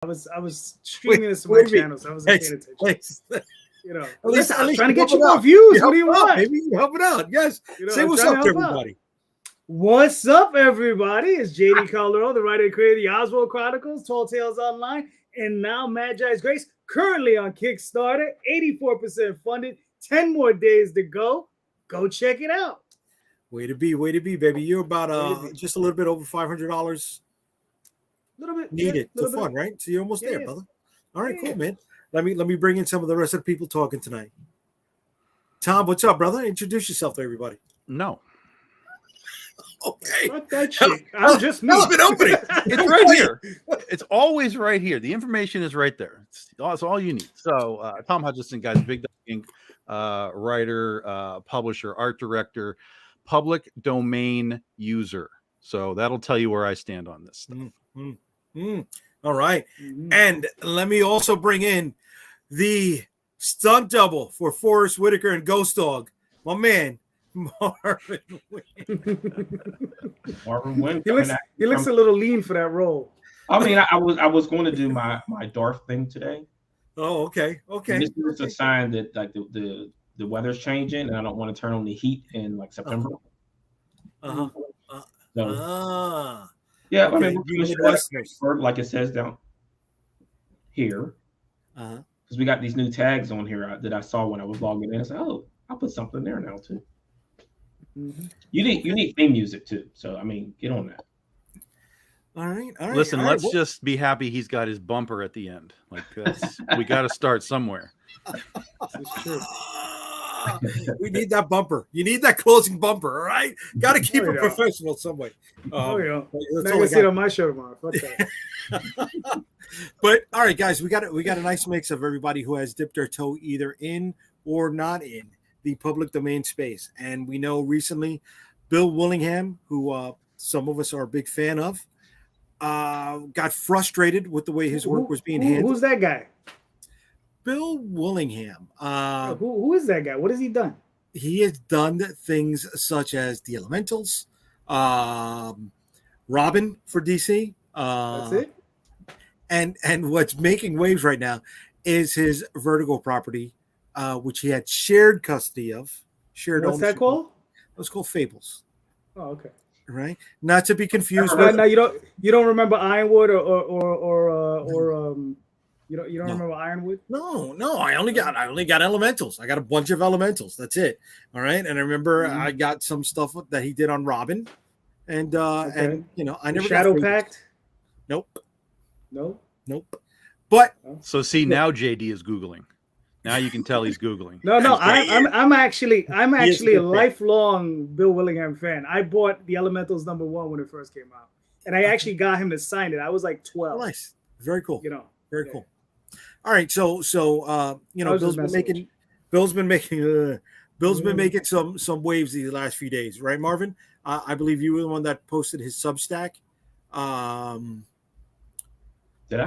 I was streaming this to my channels. I wasn't paying attention. You know, at least I'm trying to get you more views. What do you want? Maybe you help it out. Yes. Say what's up to everybody. What's up, everybody? It's JayDee Calderon, the writer and creator of the Oswald Chronicles, Tall Tales Online, and now Magi's Grace, currently on Kickstarter, 84% funded, 10 more days to go. Go check it out. Way to be, baby. You're about just a little bit over $500. A little bit needed to fund, right? So you're almost there, brother. All right, cool, man. Let me bring in some of the rest of the people talking tonight. Tom, what's up, brother? Introduce yourself to everybody. No. Okay. Fuck that shit. I'm just me. Opening. It's right here. It's always right here. The information is right there. It's all you need. So Tom Hutchison, guys, Big Dog Inc. Writer, publisher, art director, public domain user. So that'll tell you where I stand on this stuff. All right. And let me also bring in the stunt double for Forrest Whitaker and Ghost Dog, my man, Marvin Wynn. Marvin Wynn. He looks a little lean for that role. I mean, I was going to do my Darth thing today. Oh, okay. And this is a sign that like the weather's changing, and I don't want to turn on the heat in like September. Yeah, okay. I mean, like it says down here, because we got these new tags on here that I saw when I was logging in. I said, "Oh, I'll put something there now too." You need theme music too, so I mean, get on that. All right. Listen, let's just be happy he's got his bumper at the end. Like we got to start somewhere. That's true. We need that bumper. You need that closing bumper, all right? Got to keep it professional some way. Not gonna see it on my show tomorrow. Fuck that. But all right, guys, we got a nice mix of everybody who has dipped their toe either in or not in the public domain space. And we know recently Bill Willingham, who some of us are a big fan of, got frustrated with the way his work was being handled. Who's that guy? Bill Willingham. Who is that guy? What has he done? He has done things such as the Elementals, Robin for DC. That's it. And what's making waves right now is his Vertigo property, which he had shared custody of. What's that called? It was called Fables. Oh, okay. Right, not to be confused with. Now you don't remember Ironwood or you don't remember Ironwood? No, I only got Elementals. I got a bunch of Elementals. That's it. All right, and I remember I got some stuff that he did on Robin, and and I never Shadow Pact. Nope. But so see now JD is Googling. Now you can tell he's Googling. No, I'm actually a lifelong Bill Willingham fan. I bought the Elementals #1 when it first came out, and I actually got him to sign it. I was like 12. Nice, very cool. Very cool. All right, so Bill's been making some waves these last few days, right, Marvin? I believe you were the one that posted his Substack.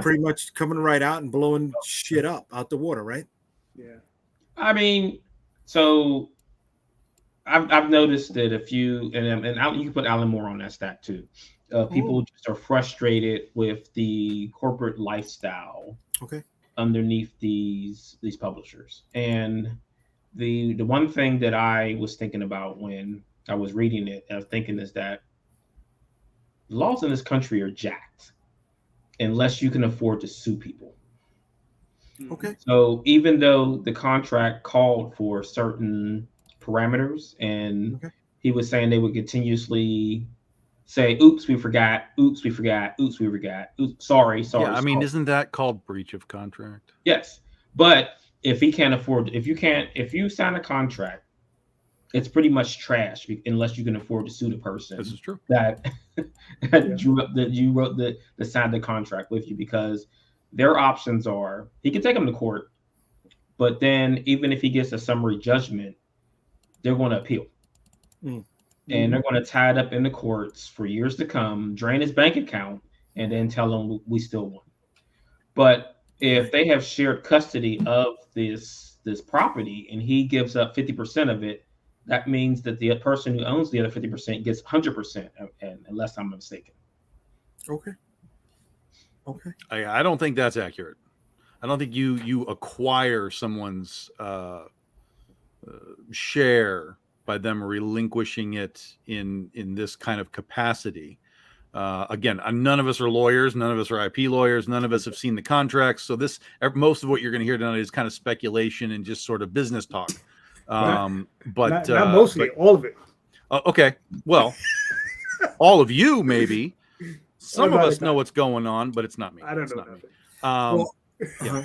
Pretty much coming right out and blowing shit up out the water, right? Yeah. I mean, so I've noticed that a few, and you can put Alan Moore on that stack too. People just are frustrated with the corporate lifestyle. Okay. Underneath these publishers, and the one thing that I was thinking about when I was reading it, I was thinking is that laws in this country are jacked unless you can afford to sue people. Okay. So even though the contract called for certain parameters, and he was saying they would continuously say, "Oops, we forgot. Oops, we forgot. Oops, we forgot. Oops, sorry." Yeah, I mean, isn't that called breach of contract? Yes, but if he can't afford, if you sign a contract, it's pretty much trash unless you can afford to sue the person. This is true. That you wrote that signed the contract with you, because their options are he can take them to court, but then even if he gets a summary judgment, they're going to appeal. And they're going to tie it up in the courts for years to come, drain his bank account, and then tell him we still won. But if they have shared custody of this property and he gives up 50% of it, that means that the person who owns the other 50% gets 100%, unless I'm mistaken. Okay. Okay. I don't think that's accurate. I don't think you acquire someone's share by them relinquishing it in this kind of capacity. Again, none of us are lawyers. None of us are IP lawyers. None of us have seen the contracts. So most of what you're going to hear tonight is kind of speculation and just sort of business talk. But not mostly, all of it. Okay. Well, all of you maybe. Some of us it. know what's going on, but it's not me. I don't it's know not nothing. me. Yeah.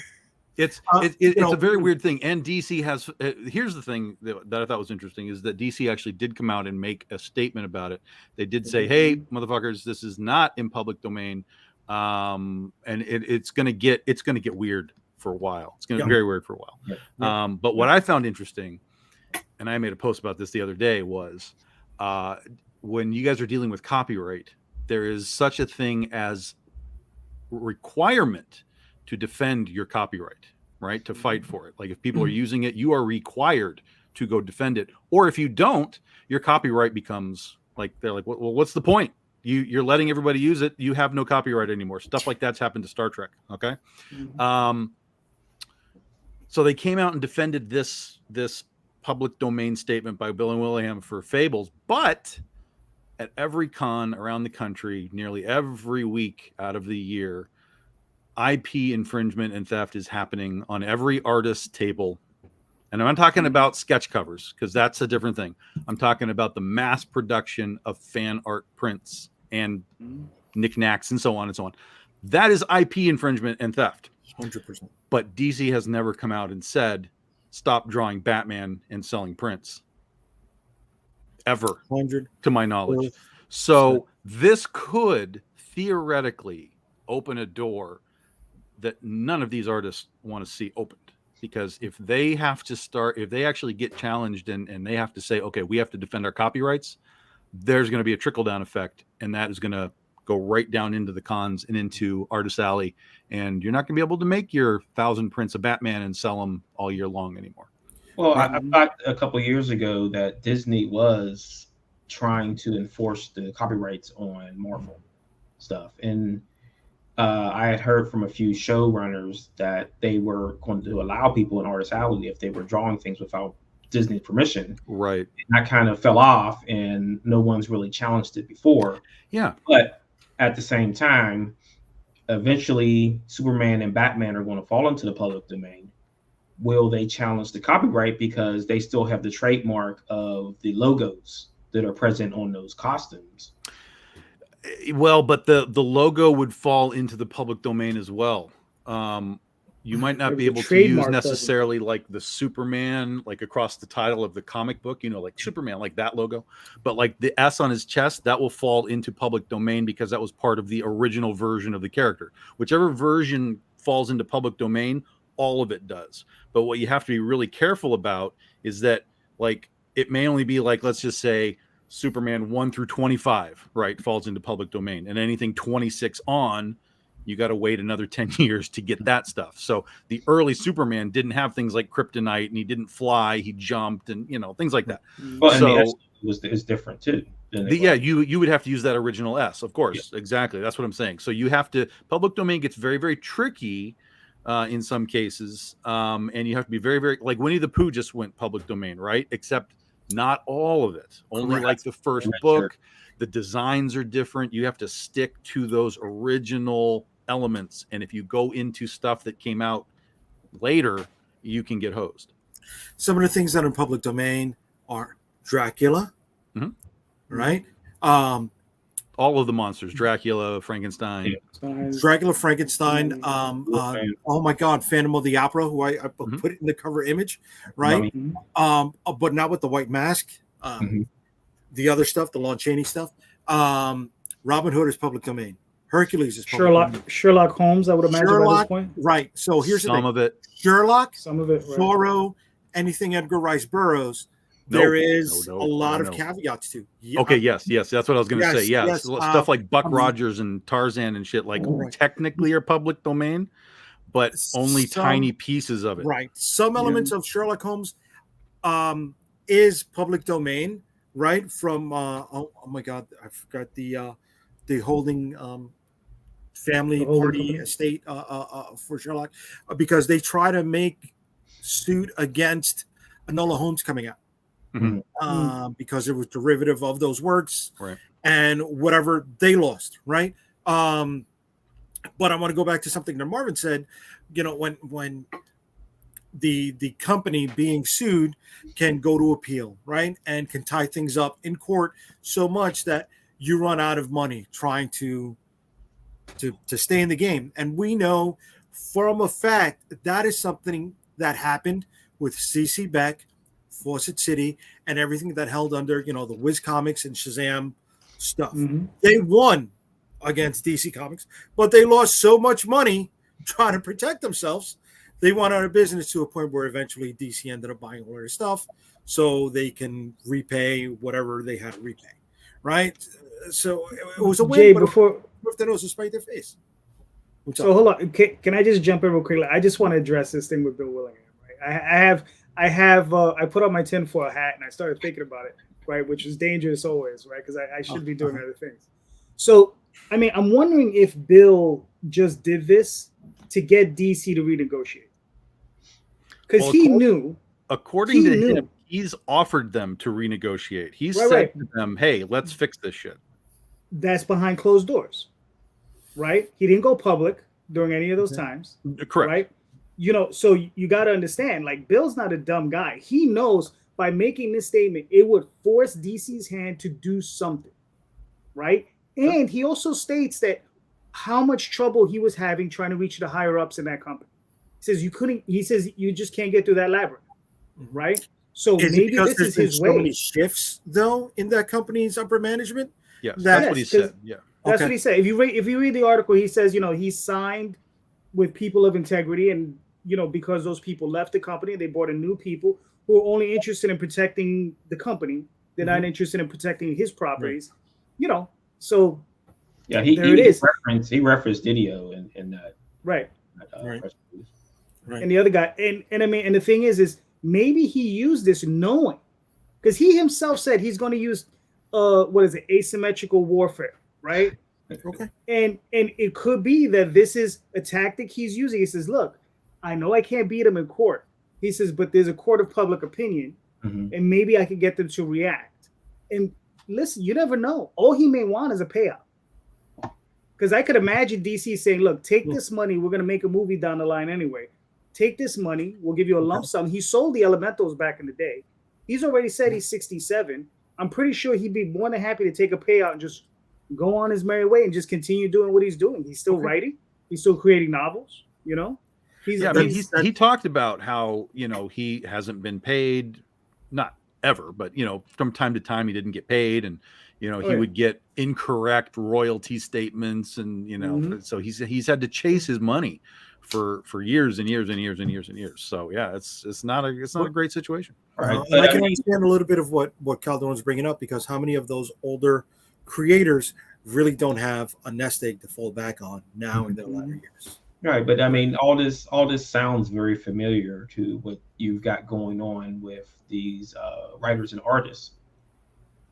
It's a very weird thing. And DC has, here's the thing that I thought was interesting is that DC actually did come out and make a statement about it. They did say, hey, motherfuckers, this is not in public domain. And it's going to get weird for a while. It's going to be very weird for a while. But what I found interesting, and I made a post about this the other day, was when you guys are dealing with copyright, there is such a thing as requirement to defend your copyright, right? To fight for it. Like if people are using it, you are required to go defend it. Or if you don't, your copyright becomes like, they're like, well, what's the point? You're letting everybody use it. You have no copyright anymore. Stuff like that's happened to Star Trek. Okay. So they came out and defended this public domain statement by Bill and Willingham for Fables, but at every con around the country, nearly every week out of the year, IP infringement and theft is happening on every artist's table. And I'm not talking about sketch covers, because that's a different thing. I'm talking about the mass production of fan art prints and knickknacks and so on and so on. That is IP infringement and theft. 100%. But DC has never come out and said, stop drawing Batman and selling prints. Ever, 100 to my knowledge. So this could theoretically open a door that none of these artists want to see opened, because if they actually get challenged and they have to say, okay, we have to defend our copyrights, there's going to be a trickle down effect, and that is going to go right down into the cons and into Artist Alley, and you're not going to be able to make your 1,000 prints of Batman and sell them all year long anymore. Well, I thought a couple of years ago that Disney was trying to enforce the copyrights on Marvel stuff, and I had heard from a few showrunners that they were going to allow people in Artist Alley if they were drawing things without Disney's permission. Right. And that kind of fell off, and no one's really challenged it before. Yeah. But at the same time, eventually Superman and Batman are going to fall into the public domain. Will they challenge the copyright because they still have the trademark of the logos that are present on those costumes? Well, but the logo would fall into the public domain as well. You might not be able to use necessarily like the Superman, like across the title of the comic book, like Superman, like that logo, but like the S on his chest, that will fall into public domain because that was part of the original version of the character. Whichever version falls into public domain, all of it does. But what you have to be really careful about is that, like, it may only be like, let's just say Superman 1 through 25, right, falls into public domain, and anything 26 on, you got to wait another 10 years to get that stuff. So the early Superman didn't have things like kryptonite, and he didn't fly, he jumped, and things like that. Well, and the S is different too. You would have to use that original S, of course. Yeah. Exactly. That's what I'm saying. So you have to, public domain gets very, very tricky in some cases. And you have to be very, very, like Winnie the Pooh just went public domain, right? Except not all of it. Only Correct. Like the first book. Sure. The designs are different. You have to stick to those original elements. And if you go into stuff that came out later, you can get hosed. Some of the things that are in public domain are Dracula, right? All of the monsters, Dracula, Frankenstein. Dracula, Frankenstein. Oh my God, Phantom of the Opera, who I put it in the cover image, right? But not with the white mask. The other stuff, the Lon Chaney stuff. Robin Hood is public domain. Hercules is public domain. Sherlock Holmes, I would imagine at this point. Right. So here's some of it. Sherlock, some of it. Right. Zorro, anything Edgar Rice Burroughs. There is a lot of caveats to. Yeah. Okay, yes, that's what I was going to say. Yes. Stuff like Buck Rogers and Tarzan and shit, like technically are public domain, but only tiny pieces of it. Right. Some elements of Sherlock Holmes is public domain, right? From oh my God, I forgot the holding family The holding party company. estate for Sherlock, because they try to make suit against Enola Holmes coming out. Because it was derivative of those works, Right. and whatever they lost, right? But I want to go back to something that Marvin said. You know, when the company being sued can go to appeal, right, and can tie things up in court so much that you run out of money trying to stay in the game. And we know from a fact that is something that happened with CC Beck, Fawcett City, and everything that held under, you know, the Wiz Comics and Shazam stuff. They won against DC Comics, but they lost so much money trying to protect themselves. They went out of business to a point where eventually DC ended up buying all their stuff so they can repay whatever they had to repay, right? So it was a win, Jay, but before if they knows despite their face. So hold on, can I just jump in real quickly? I just want to address this thing with Bill Willingham, right? I put on my tinfoil hat and I started thinking about it, right? Which is dangerous always, right? Because I should be doing other things. So, I mean, I'm wondering if Bill just did this to get DC to renegotiate. Because he knew. According to him, he's offered them to renegotiate. He said to them, hey, let's fix this shit. That's behind closed doors, right? He didn't go public during any of those times. Correct. Right? You know, so you got to understand, like, Bill's not a dumb guy. He knows by making this statement, it would force DC's hand to do something, right? And he also states that how much trouble he was having trying to reach the higher ups in that company. He says you just can't get through that labyrinth, right? So maybe this is his way. So many shifts though in that company's upper management. Yes, that's what he said. Yeah, that's what he said. If you read the article, he says, you know, he signed with people of integrity, and you know, because those people left the company, they brought in new people who are only interested in protecting the company. They're not interested in protecting his properties. You know, so yeah, he referenced Didio in that. Right. Right. And the other guy, and I mean, and the thing is maybe he used this knowing, because he himself said he's going to use asymmetrical warfare, right? Okay. And it could be that this is a tactic he's using. He says, look, I know I can't beat him in court. He says, but there's a court of public opinion, and maybe I could get them to react. And listen, you never know. All he may want is a payout. Because I could imagine DC saying, look, take this money. We're going to make a movie down the line anyway. Take this money. We'll give you a lump sum. He sold the Elementals back in the day. He's already said he's 67. I'm pretty sure he'd be more than happy to take a payout and just go on his merry way and just continue doing what he's doing. He's still writing. He's still creating novels, you know? He talked about how, you know, he hasn't been paid, not ever, but, you know, from time to time he didn't get paid, and, you know, he would get incorrect royalty statements, and, you know, so he's had to chase his money for years and years and years and years and years. So yeah, it's not a great situation. Right. I can understand a little bit of what Calderon's bringing up, because how many of those older creators really don't have a nest egg to fall back on now in their latter years. Right, but I mean, all this sounds very familiar to what you've got going on with these writers and artists,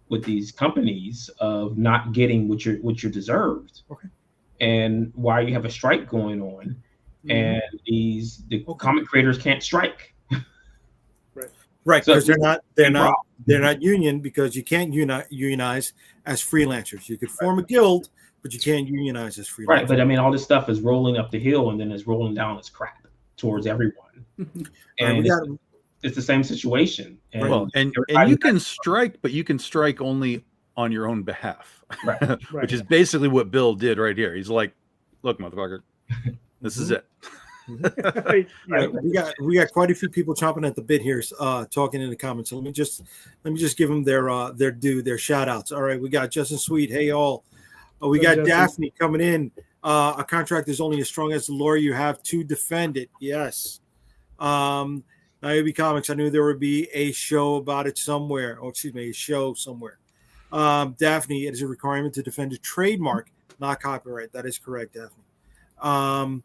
with these companies of not getting what you're deserved, and why you have a strike going on, and the comic creators can't strike. Right, because they're not union, because you can't unionize as freelancers. You could form a guild, but you can't unionize as freelancers. Right, but I mean, all this stuff is rolling up the hill, and then it's rolling down as crap towards everyone. And it's the same situation. And, and you can strike, but you can strike only on your own behalf, which is basically what Bill did right here. He's like, "Look, motherfucker, this is it." Right. We got quite a few people chomping at the bit here, talking in the comments. So let me just give them their due, their shout outs. All right, we got Justin Sweet. Hey all, we got Daphne coming in. A contract is only as strong as the lawyer you have to defend it. Yes. Niobe Comics. I knew there would be a show about it somewhere. Oh, excuse me, a show somewhere. Daphne, it is a requirement to defend a trademark, not copyright. That is correct, Daphne.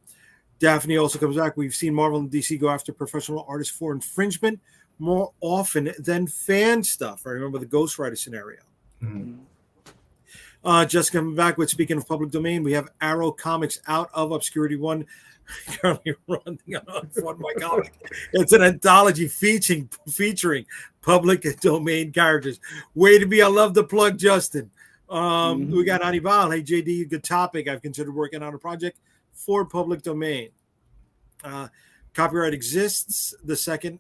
Daphne also comes back. We've seen Marvel and DC go after professional artists for infringement more often than fan stuff. I remember the Ghost Rider scenario. Just coming back with, speaking of public domain, we have Arrow Comics out of Obscurity 1. Currently running on my comic. It's an anthology featuring public domain characters. Way to be. I love the plug, Justin. We got Anibal. Hey, JayDee, good topic. I've considered working on a project for public domain. Copyright exists. The second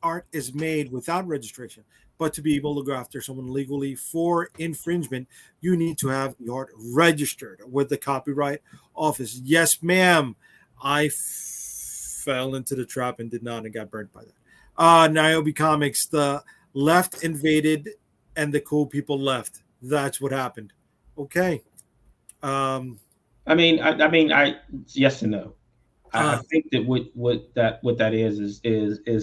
art is made without registration. But to be able to go after someone legally for infringement, you need to have the art registered with the Copyright Office. Yes, ma'am. I fell into the trap and did not and got burnt by that. Niobe Comics, the left invaded and the cool people left. That's what happened. Okay. I yes and no. I think that what that is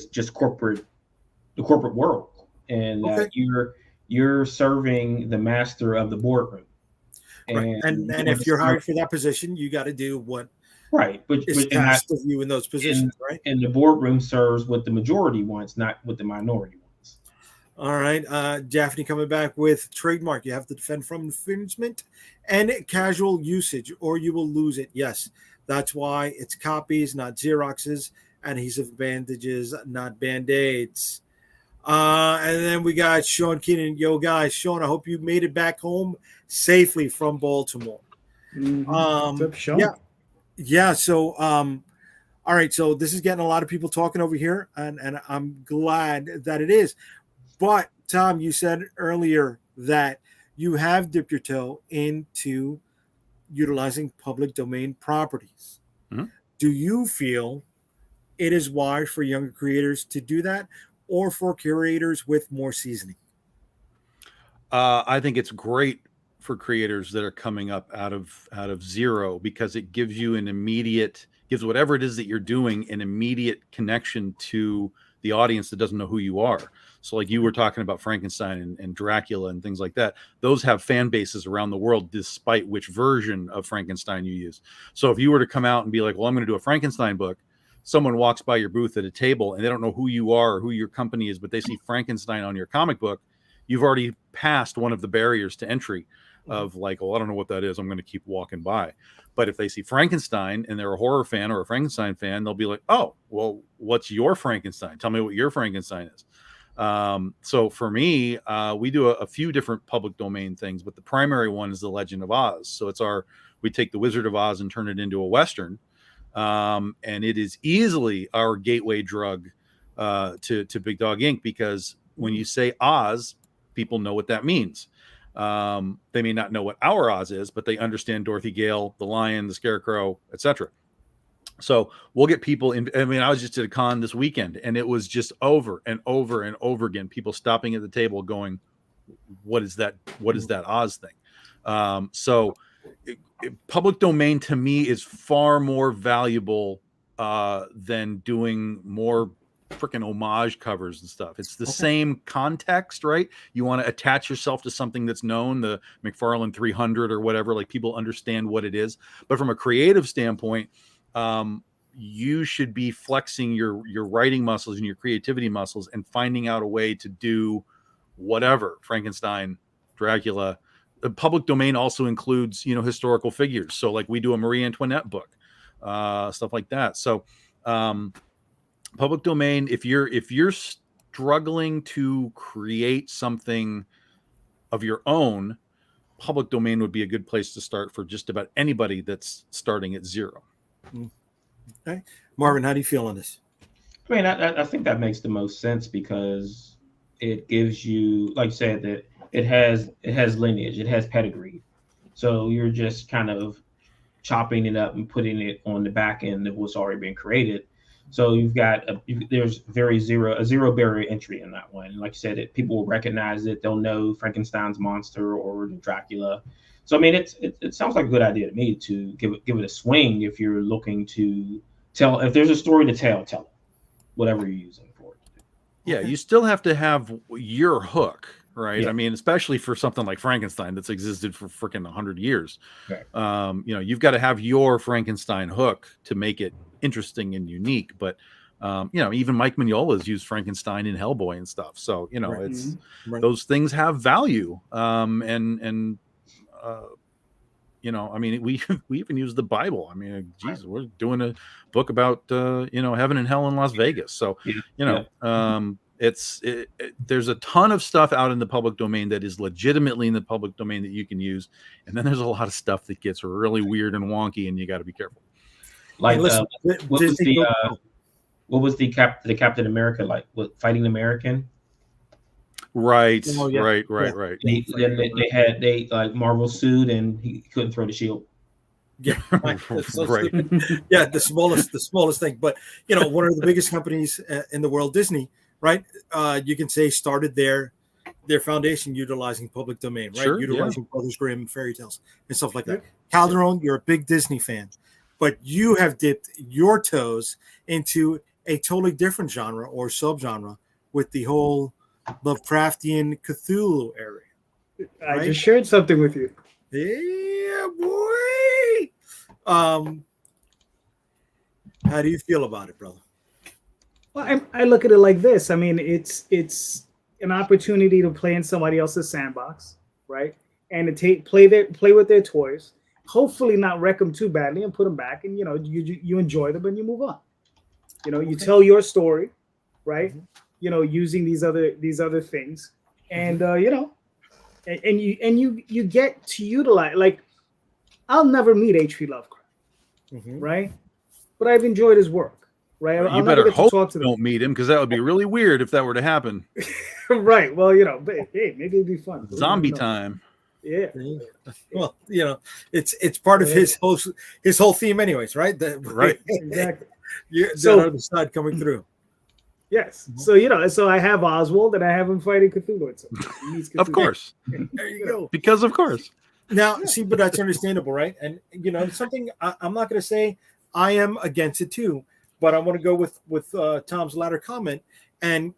just the corporate world, and you're serving the master of the boardroom. And, and if you're hired for that position, you got to do what but is asked of you in those positions, right? And the boardroom serves what the majority wants, not what the minority wants. All right. Daphne coming back with trademark. You have to defend from infringement and casual usage, or you will lose it. Yes, that's why it's copies, not Xeroxes, adhesive bandages, not Band-Aids. And then we got Sean Keenan. Yo, guys, Sean, I hope you made it back home safely from Baltimore. Yeah. So, all right. So this is getting a lot of people talking over here, and I'm glad that it is. But Tom, you said earlier that you have dipped your toe into utilizing public domain properties. Mm-hmm. Do you feel it is wise for younger creators to do that, or for curators with more seasoning? I think it's great for creators that are coming up out of zero, because it gives you gives whatever it is that you're doing an immediate connection to the audience that doesn't know who you are. So like you were talking about Frankenstein and Dracula and things like that, those have fan bases around the world, despite which version of Frankenstein you use. So if you were to come out and be like, well, I'm going to do a Frankenstein book, someone walks by your booth at a table and they don't know who you are or who your company is, but they see Frankenstein on your comic book, you've already passed one of the barriers to entry of like, well, I don't know what that is, I'm going to keep walking by. But if they see Frankenstein and they're a horror fan or a Frankenstein fan, they'll be like, oh, well, what's your Frankenstein? Tell me what your Frankenstein is. So for me, we do a few different public domain things, but the primary one is the Legend of Oz. So we take the Wizard of Oz and turn it into a Western. And it is easily our gateway drug to Big Dog Inc., because when you say Oz, people know what that means. They may not know what our Oz is, but they understand Dorothy Gale, the Lion, the Scarecrow, etc. So we'll get people in. I mean, I was just at a con this weekend, and it was just over and over and over again, people stopping at the table going, what is that? What is that Oz thing? Public domain to me is far more valuable than doing more freaking homage covers and stuff. It's the same context, right? You want to attach yourself to something that's known, the McFarlane 300 or whatever, like people understand what it is. But from a creative standpoint, you should be flexing your writing muscles and your creativity muscles and finding out a way to do whatever. Frankenstein, Dracula. The public domain also includes, historical figures. So like we do a Marie Antoinette book, stuff like that. So public domain, if you're struggling to create something of your own, public domain would be a good place to start for just about anybody that's starting at zero. Okay. Marvin, how do you feel on this? I mean, I think that makes the most sense, because it gives you, like you said, that it has lineage, it has pedigree. So you're just kind of chopping it up and putting it on the back end of what's already been created. So you've got there's a zero barrier entry in that one. Like you said, people will recognize it. They'll know Frankenstein's monster or Dracula. So I mean, it sounds like a good idea to me to give it a swing if you're looking to tell. If there's a story to tell it, whatever you're using for it. Yeah, you still have to have your hook, right? Yeah. I mean, especially for something like Frankenstein that's existed for freaking 100 years. Right. You've got to have your Frankenstein hook to make it interesting and unique. But even Mike Mignola's used Frankenstein in Hellboy and stuff. So it's those things have value. And you know, I mean, we even use the Bible. I mean, Jesus, we're doing a book about you know, heaven and hell in Las Vegas. So, Yeah, you know, there's a ton of stuff out in the public domain that is legitimately in the public domain that you can use, and then there's a lot of stuff that gets really weird and wonky, and you got to be careful. Like, listen, what was the Captain America like? What, Fighting American? Right, Oh, yeah. right. They like Marvel suit, and he couldn't throw the shield. Yeah, right. That's so Right. stupid. Yeah, the smallest thing. But you know, one of the biggest companies in the world, Disney, right? You can say started their foundation utilizing public domain, right? Sure, Utilizing Brothers Grimm fairy tales and stuff like that. Yeah. Calderon, you're a big Disney fan, but you have dipped your toes into a totally different genre or subgenre with the whole Lovecraftian Cthulhu area. I Right? just shared something with you. Yeah, boy. How do you feel about it, brother? Well, I look at it like this. I mean, it's an opportunity to play in somebody else's sandbox, right? And to play with their toys. Hopefully, not wreck them too badly and put them back. And you know, you enjoy them and you move on. You know, you tell your story, right? Mm-hmm. You know, using these other things, and you know, and you get to utilize. Like, I'll never meet H.P. Lovecraft, right? But I've enjoyed his work, right? You I'll never better get to hope talk to you them. don't meet him, because that would be really weird if that were to happen. Right. Well, you know, but hey, maybe it'd be fun. Zombie You know. time. Yeah. Well, you know, it's part of his whole theme, anyways, right? Right. Exactly. So, that other side coming through. Yes. So you know, so I have Oswald and I have him fighting Cthulhu. So he meets Cthulhu. Of course. There you go. Because of course. Now, see, but that's understandable, right? And you know, something I'm not going to say I am against it too, but I want to go with Tom's latter comment, and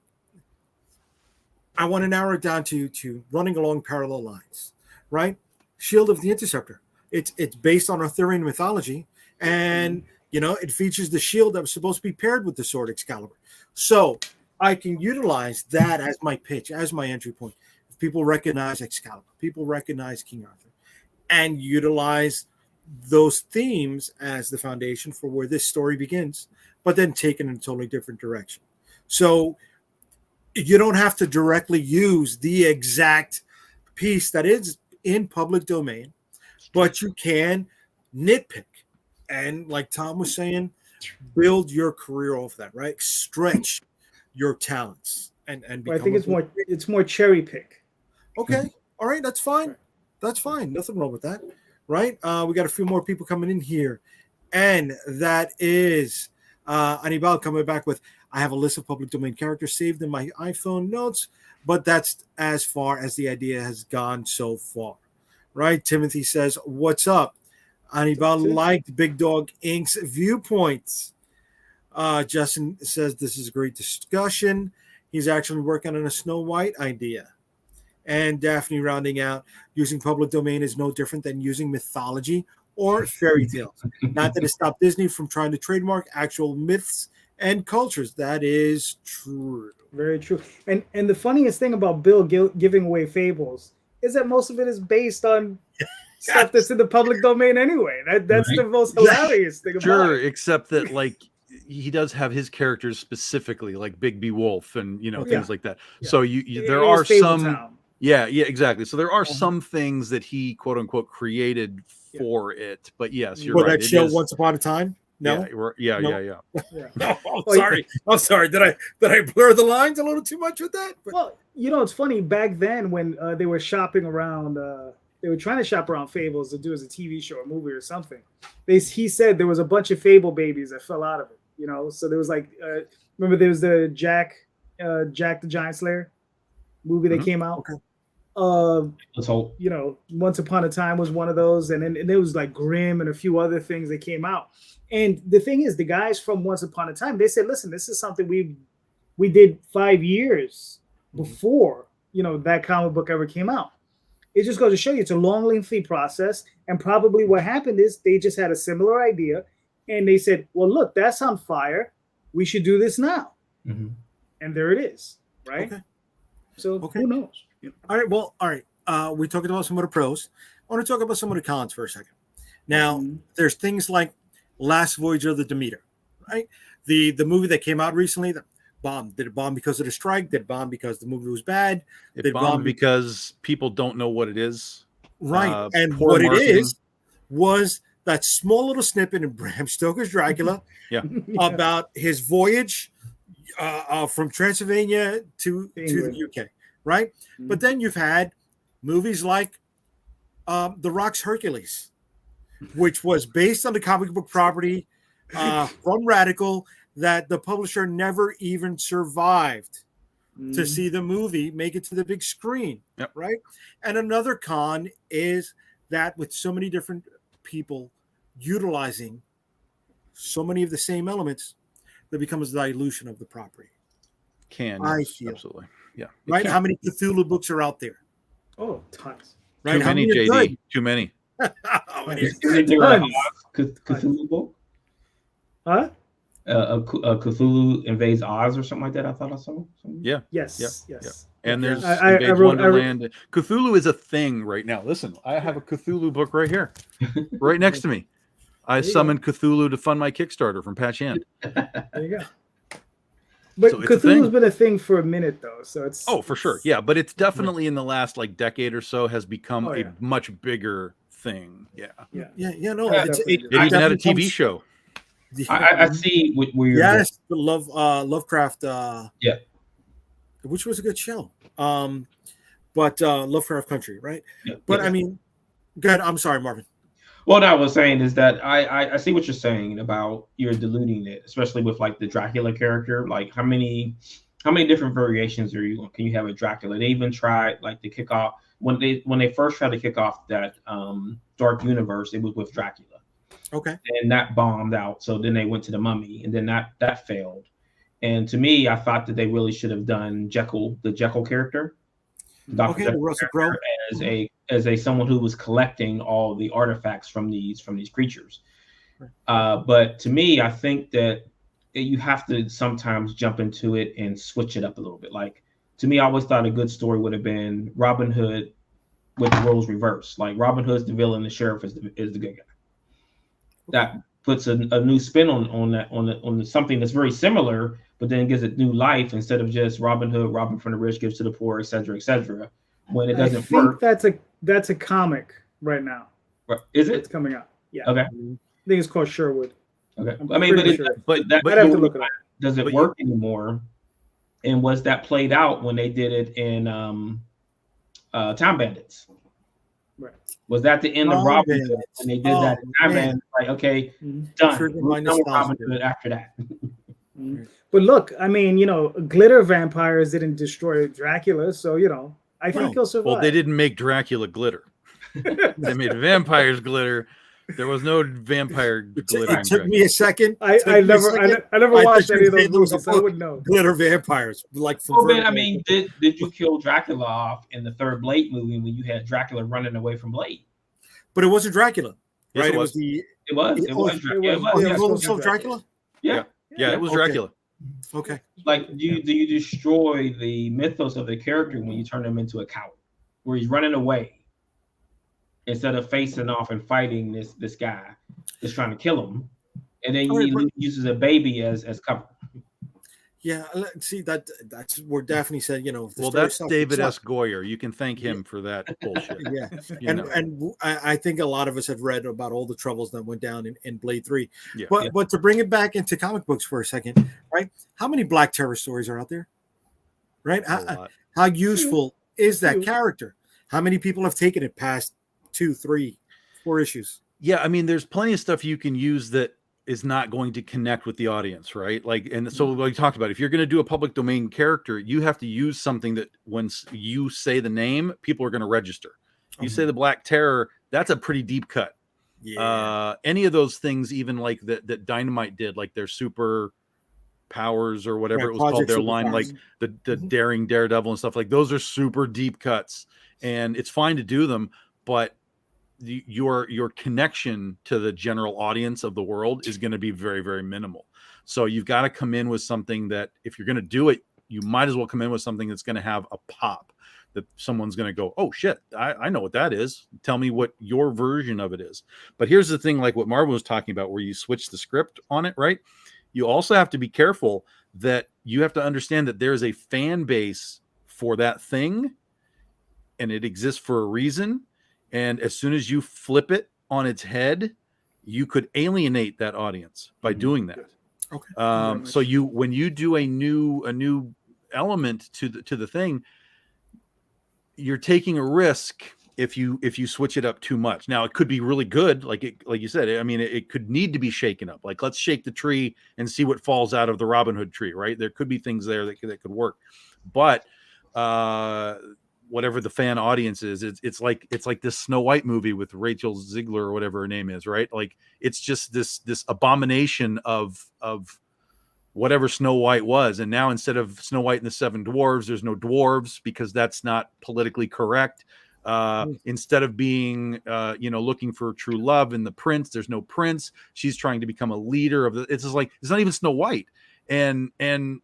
I want to narrow it down to running along parallel lines, right? Shield of the Interceptor. It's based on Arthurian mythology, and you know, it features the shield that was supposed to be paired with the sword Excalibur. So I can utilize that as my pitch, as my entry point. If people recognize Excalibur, people recognize King Arthur, and utilize those themes as the foundation for where this story begins, but then taken in a totally different direction. So you don't have to directly use the exact piece that is in public domain, but you can nitpick. And like Tom was saying, build your career off that, right? Stretch your talents and Well, I think it's more cherry pick. okay. All right, that's fine. That's fine. Nothing wrong with that. Right? We got a few more people coming in here. And that is Anibal coming back with, I have a list of public domain characters saved in my iPhone notes, but that's as far as the idea has gone so far. Right? Timothy says, what's up? Anibal liked Big Dog Inc.'s viewpoints. Justin says, this is a great discussion. He's actually working on a Snow White idea. And Daphne rounding out, using public domain is no different than using mythology or fairy tales. Not that it stopped Disney from trying to trademark actual myths and cultures. That is true. Very true. And the funniest thing about Bill giving away fables is that most of it is based on stuff that's in the public domain anyway. That's the most hilarious thing about it. Except that like he does have his characters specifically, like Big B Wolf and you know things like that. Yeah. So there are some Town. Yeah, exactly. So there are some things that he quote unquote created for it. But yes, you're right. That show Once Upon a Time? No. Yeah. No, I'm sorry. Did I blur the lines a little too much with that? But... Well, you know, it's funny back then when they were shopping around. They were trying to shop around fables to do as a TV show or movie or something. He said there was a bunch of fable babies that fell out of it. You know, so there was like, remember there was the Jack the Giant Slayer movie that came out. Okay. You know, Once Upon a Time was one of those, and there was like Grimm and a few other things that came out. And the thing is, the guys from Once Upon a Time, they said, "Listen, this is something we did 5 years before you know that comic book ever came out." It just goes to show you it's a long, lengthy process, and probably what happened is they just had a similar idea, and they said, "Well, look, that's on fire. We should do this now." Mm-hmm. And there it is, right? Okay. So who knows? All right. Well, all right. We talked about some of the pros. want to talk about some of the cons for a second. Now, there's things like Last Voyage of the Demeter, right? The movie that came out recently that bombed. Did it bomb because of the strike? Did it bomb because the movie was bad? It bombed because people don't know what it is. Right. And poor what marketing. it is was that small little snippet in Bram Stoker's Dracula about his voyage from Transylvania to the UK, right? But then you've had movies like The Rock's Hercules, which was based on the comic book property from Radical that the publisher never even survived to see the movie make it to the big screen, right? And another con is that with so many different people utilizing so many of the same elements, there becomes a dilution of the property. I feel absolutely, right. How many Cthulhu books are out there? Oh, tons. Right, too many, JayDee. Too many. Is there a Cthulhu book? Huh? Cthulhu Invades Oz or something like that. I thought I saw. Yeah. Yes. And there's I Wonderland. Cthulhu is a thing right now. Listen, I have a Cthulhu book right here, right next to me. I summoned Cthulhu to fund my Kickstarter from Patch Hand. There you go. But so Cthulhu's been a thing for a minute, though. So it's for sure, but it's definitely in the last decade or so has become a much bigger thing. No, it even had a TV show. I see where you're. Yes, the Lovecraft. Which was a good show. But Lovecraft Country, right? But I mean, good. I'm sorry, Marvin. What I was saying is that I see what you're saying about you're diluting it, especially with like the Dracula character. Like how many different variations can you have a Dracula? They even tried like to kick off when they first tried to kick off that Dark Universe. It was with Dracula. Okay. And that bombed out. So then they went to the Mummy, and then that failed. And to me, I thought that they really should have done the Jekyll character. Dr. Russell Crowe as a someone who was collecting all the artifacts from these creatures. But to me, I think that you have to sometimes jump into it and switch it up a little bit. Like to me, I always thought a good story would have been Robin Hood with the roles reversed. Like Robin Hood's the villain, the sheriff is the good guy. That puts a new spin on something that's very similar, but then gives it new life instead of just Robin Hood, robbing from the rich, gives to the poor, etc., etc. When it doesn't work. That's a comic right now. Is it? It's coming out. Yeah. Okay. I think it's called Sherwood. Okay. I mean, but I'd have to look it up. Does it work anymore? And was that played out when they did it in Town Bandits? Right. Was that the end of Robin Hood when they did that in Town Bandits? Like, okay, done. We're done with Robin Hood after that. But look, I mean, glitter vampires didn't destroy Dracula, so I think he'll survive. Well, they didn't make Dracula glitter. They made vampires glitter. There was no vampire glitter. It took me a second. I never watched any of those movies, so I wouldn't know. Glitter vampires, like. I mean, did you kill Dracula off in the third Blade movie when you had Dracula running away from Blade? But it wasn't Dracula, right? Yes, it was Dracula. Yeah, it was Dracula. Okay. Like, do you destroy the mythos of the character when you turn him into a coward, where he's running away instead of facing off and fighting this guy that's trying to kill him, and then he uses a baby as cover? Yeah, see that's where Daphne said, well, that's David S. Goyer. You can thank him for that bullshit. Yeah, and I think a lot of us have read about all the troubles that went down in Blade 3. Yeah. But to bring it back into comic books for a second, right? How many Black Terror stories are out there? Right? How useful is that character? How many people have taken it past 2, 3, 4 issues? Yeah, I mean, there's plenty of stuff you can use that is not going to connect with the audience, right? Like, and so like we talked about, if you're going to do a public domain character, you have to use something that when you say the name, people are going to register. You say the Black Terror, that's a pretty deep cut. Yeah. Any of those things, even like that Dynamite did, like their super powers or whatever it was called, their line, like the Daring Daredevil and stuff, like those are super deep cuts, and it's fine to do them, but your connection to the general audience of the world is going to be very, very minimal. So you've got to come in with something that, if you're going to do it, you might as well come in with something that's going to have a pop, that someone's going to go, oh shit, I know what that is. Tell me what your version of it is. But here's the thing, like what Marvin was talking about, where you switch the script on it, right? You also have to be careful that you have to understand that there is a fan base for that thing, and it exists for a reason. And as soon as you flip it on its head, you could alienate that audience by doing that. Okay. So when you do a new element to the thing, you're taking a risk if you switch it up too much. Now it could be really good, like you said. I mean, it could need to be shaken up. Like, let's shake the tree and see what falls out of the Robin Hood tree, right? There could be things there that could work, but whatever the fan audience is, it's like this Snow White movie with Rachel Ziegler or whatever her name is, right? Like, it's just this abomination of whatever Snow White was. And now instead of Snow White and the Seven Dwarves, there's no dwarves because that's not politically correct. Instead of being, looking for true love in the prince, there's no prince. She's trying to become a leader of the, it's just like, it's not even Snow White. And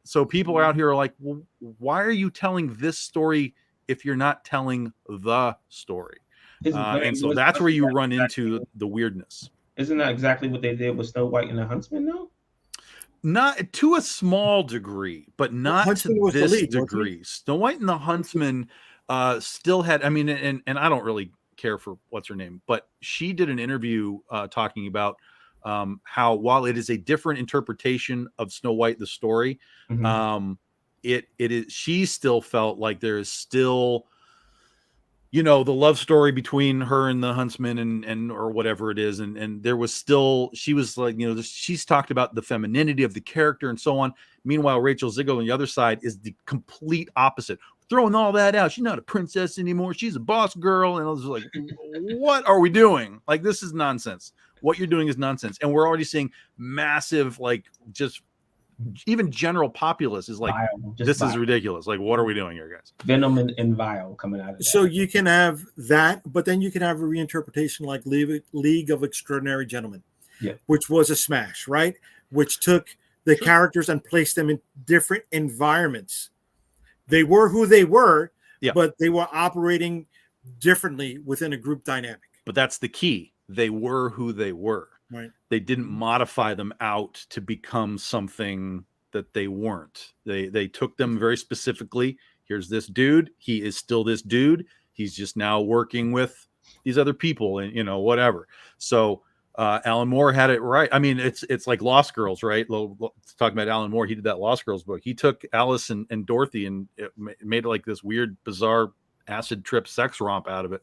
so people are out here are like, well, why are you telling this story if you're not telling the story? And so that's where you run into the weirdness. Isn't that exactly what they did with Snow White and the Huntsman, though? Not to a small degree, but not to this degree. Snow White and the Huntsman still had, I mean, and I don't really care for what's her name, but she did an interview talking about how, while it is a different interpretation of Snow White, the story, it is, she still felt like there is still, the love story between her and the huntsman and or whatever it is. And there was still, she was like, she's talked about the femininity of the character and so on. Meanwhile, Rachel Ziegler on the other side is the complete opposite, throwing all that out. She's not a princess anymore. She's a boss girl. And I was like, what are we doing? Like, this is nonsense. What you're doing is nonsense. And we're already seeing massive, like, just even general populace is like, this is ridiculous. Like, what are we doing here, guys? Venom and Vile coming out of that. So you can have that, but then you can have a reinterpretation like League of Extraordinary Gentlemen, which was a smash, right? Which took the characters and placed them in different environments. They were who they were, but they were operating differently within a group dynamic. But that's the key. They were who they were. Right. They didn't modify them out to become something that they weren't. They took them very specifically. Here's this dude. He is still this dude. He's just now working with these other people and, whatever. So Alan Moore had it right. I mean, it's like Lost Girls, right? Talking about Alan Moore, he did that Lost Girls book. He took Alice and Dorothy and it made like this weird, bizarre acid trip sex romp out of it.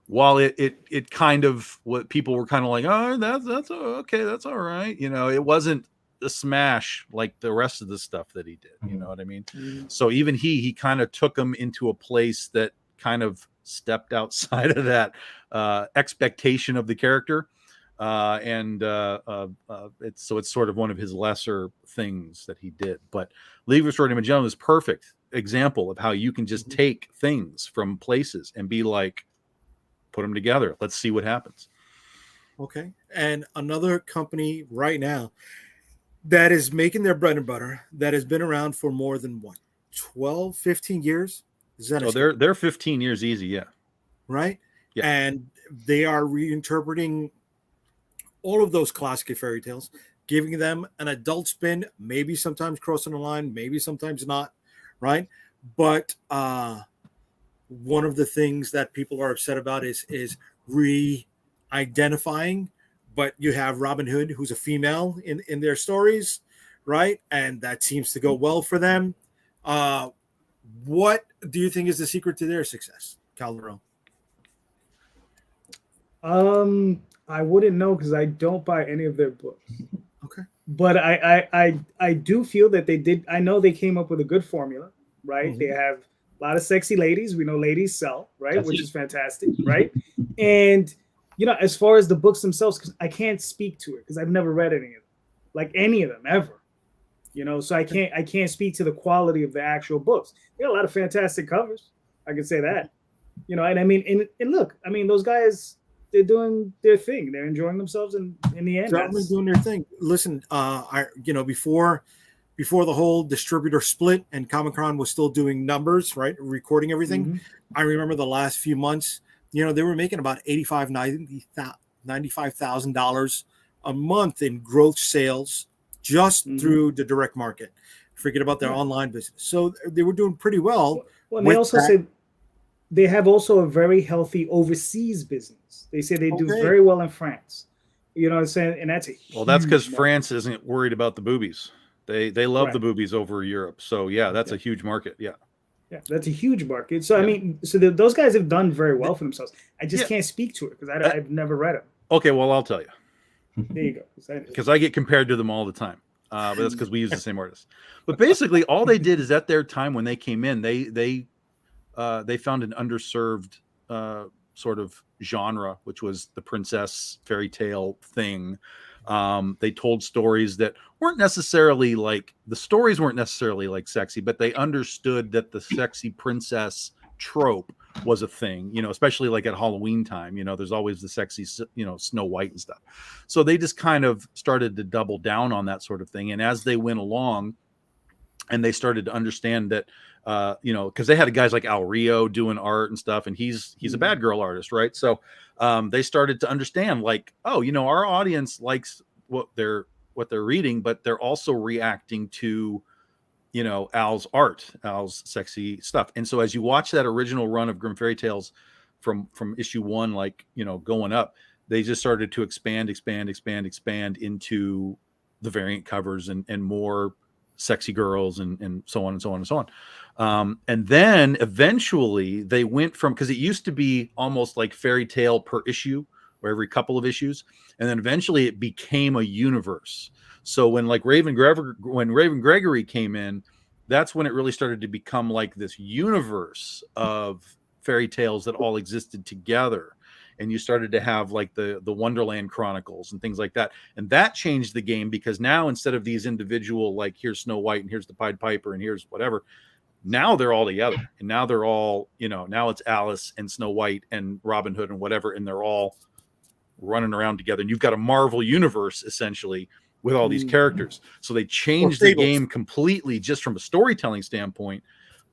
While it kind of, what people were kind of like, oh, that's okay, that's all right. It wasn't a smash like the rest of the stuff that he did. You know what I mean? So even he kind of took him into a place that kind of stepped outside of that expectation of the character. It's sort of one of his lesser things that he did. But League of Extraordinary Gentlemen is a perfect example of how you can just take things from places and be like, put them together. Let's see what happens. Okay. And another company right now that is making their bread and butter, that has been around for more than 12, 15 years. Zenescope. They're 15 years easy. Yeah. Right. Yeah. And they are reinterpreting all of those classic fairy tales, giving them an adult spin, maybe sometimes crossing the line, maybe sometimes not. Right. But, one of the things that people are upset about is re-identifying, but you have Robin Hood, who's a female in their stories, right? And that seems to go well for them. What do you think is the secret to their success, Calderon? I wouldn't know because I don't buy any of their books. Okay. But I do feel that they did. I know they came up with a good formula, right? Mm-hmm. They have a lot of sexy ladies. We know ladies sell, right? Which is fantastic, right? And, as far as the books themselves, because I can't speak to it because I've never read any of them ever, so I can't speak to the quality of the actual books. They got a lot of fantastic covers. I can say that, and I mean, and look, I mean, those guys, they're doing their thing. They're enjoying themselves in the end. They're doing their thing. Listen, before before the whole distributor split and Comic-Con was still doing numbers, right? Recording everything. Mhm. I remember the last few months, you know, they were making about $95,000 a month in gross sales just through the direct market. Forget about their online business. So they were doing pretty well. Well, and they also said they have also a very healthy overseas business. They say they do very well in France. You know what I'm saying? And that's that's because France isn't worried about the boobies. They love the boobies over Europe. So yeah, that's a huge market. Yeah. Yeah, that's a huge market. So I mean, so those guys have done very well for themselves. I just can't speak to it because I've never read them. Okay, well I'll tell you. There you go. Because I get compared to them all the time. But that's because we use the same artists. But basically, all they did is at their time when they came in, they found an underserved sort of genre, which was the princess fairy tale thing. They told stories that weren't necessarily like sexy, but they understood that the sexy princess trope was a thing, you know, especially like at Halloween time, you know, there's always the sexy, you know, Snow White and stuff. So they just kind of started to double down on that sort of thing. And as they went along and they started to understand that, you know, because they had guys like Al Rio doing art and stuff, and he's a bad girl artist, right? So they started to understand, like, oh, you know, our audience likes what they're reading, but they're also reacting to, you know, Al's art, Al's sexy stuff. And so as you watch that original run of Grimm Fairy Tales from issue 1, like, you know, going up, they just started to expand into the variant covers and more sexy girls and so on and so on and so on. And then eventually they went from, because it used to be almost like fairy tale per issue or every couple of issues, and then eventually it became a universe. So when like Raven Gregory came in, that's when it really started to become like this universe of fairy tales that all existed together. And you started to have like the Wonderland Chronicles and things like that. And that changed the game, because now instead of these individual, like here's Snow White and here's the Pied Piper and here's whatever, now they're all together. And now they're all, you know, now it's Alice and Snow White and Robin Hood and whatever, and they're all running around together. And you've got a Marvel universe essentially with all these characters. So they changed the game completely just from a storytelling standpoint.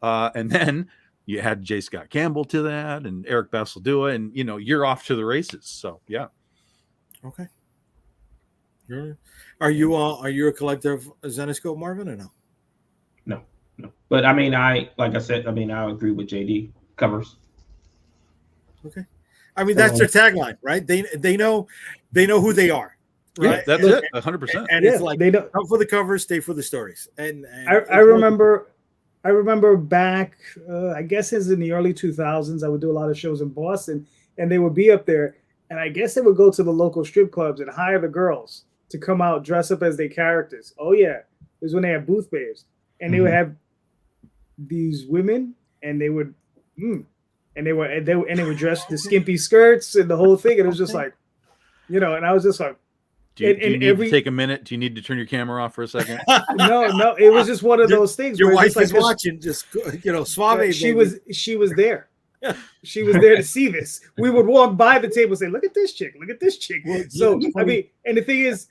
And then you had J. Scott Campbell to that and Eric Basildua, and, you know, you're off to the races. So, yeah. Okay. Are you a collector of Zenescope, Marvin, or no? No. But I mean, like I said, I agree with JayDee. Covers. Okay. I mean, that's their tagline, right? They know who they are. Right? Yeah, that's it. 100%. And it's like, they don't come for the covers, stay for the stories. And I remember back, I guess it's in the early 2000s, I would do a lot of shows in Boston, and they would be up there, and I guess they would go to the local strip clubs and hire the girls to come out, dress up as their characters. Oh yeah, it was when they had booth babes, and they would have these women, and they would, and they would dress the skimpy skirts and the whole thing, and it was just like, you know, and I was just like. Do you need to take a minute? Do you need to turn your camera off for a second? No, it was just one of those things. Your wife is watching, just, you know, suave. She was there. She was there to see this. We would walk by the table and say, "Look at this chick! Look at this chick!" So I mean, and the thing is,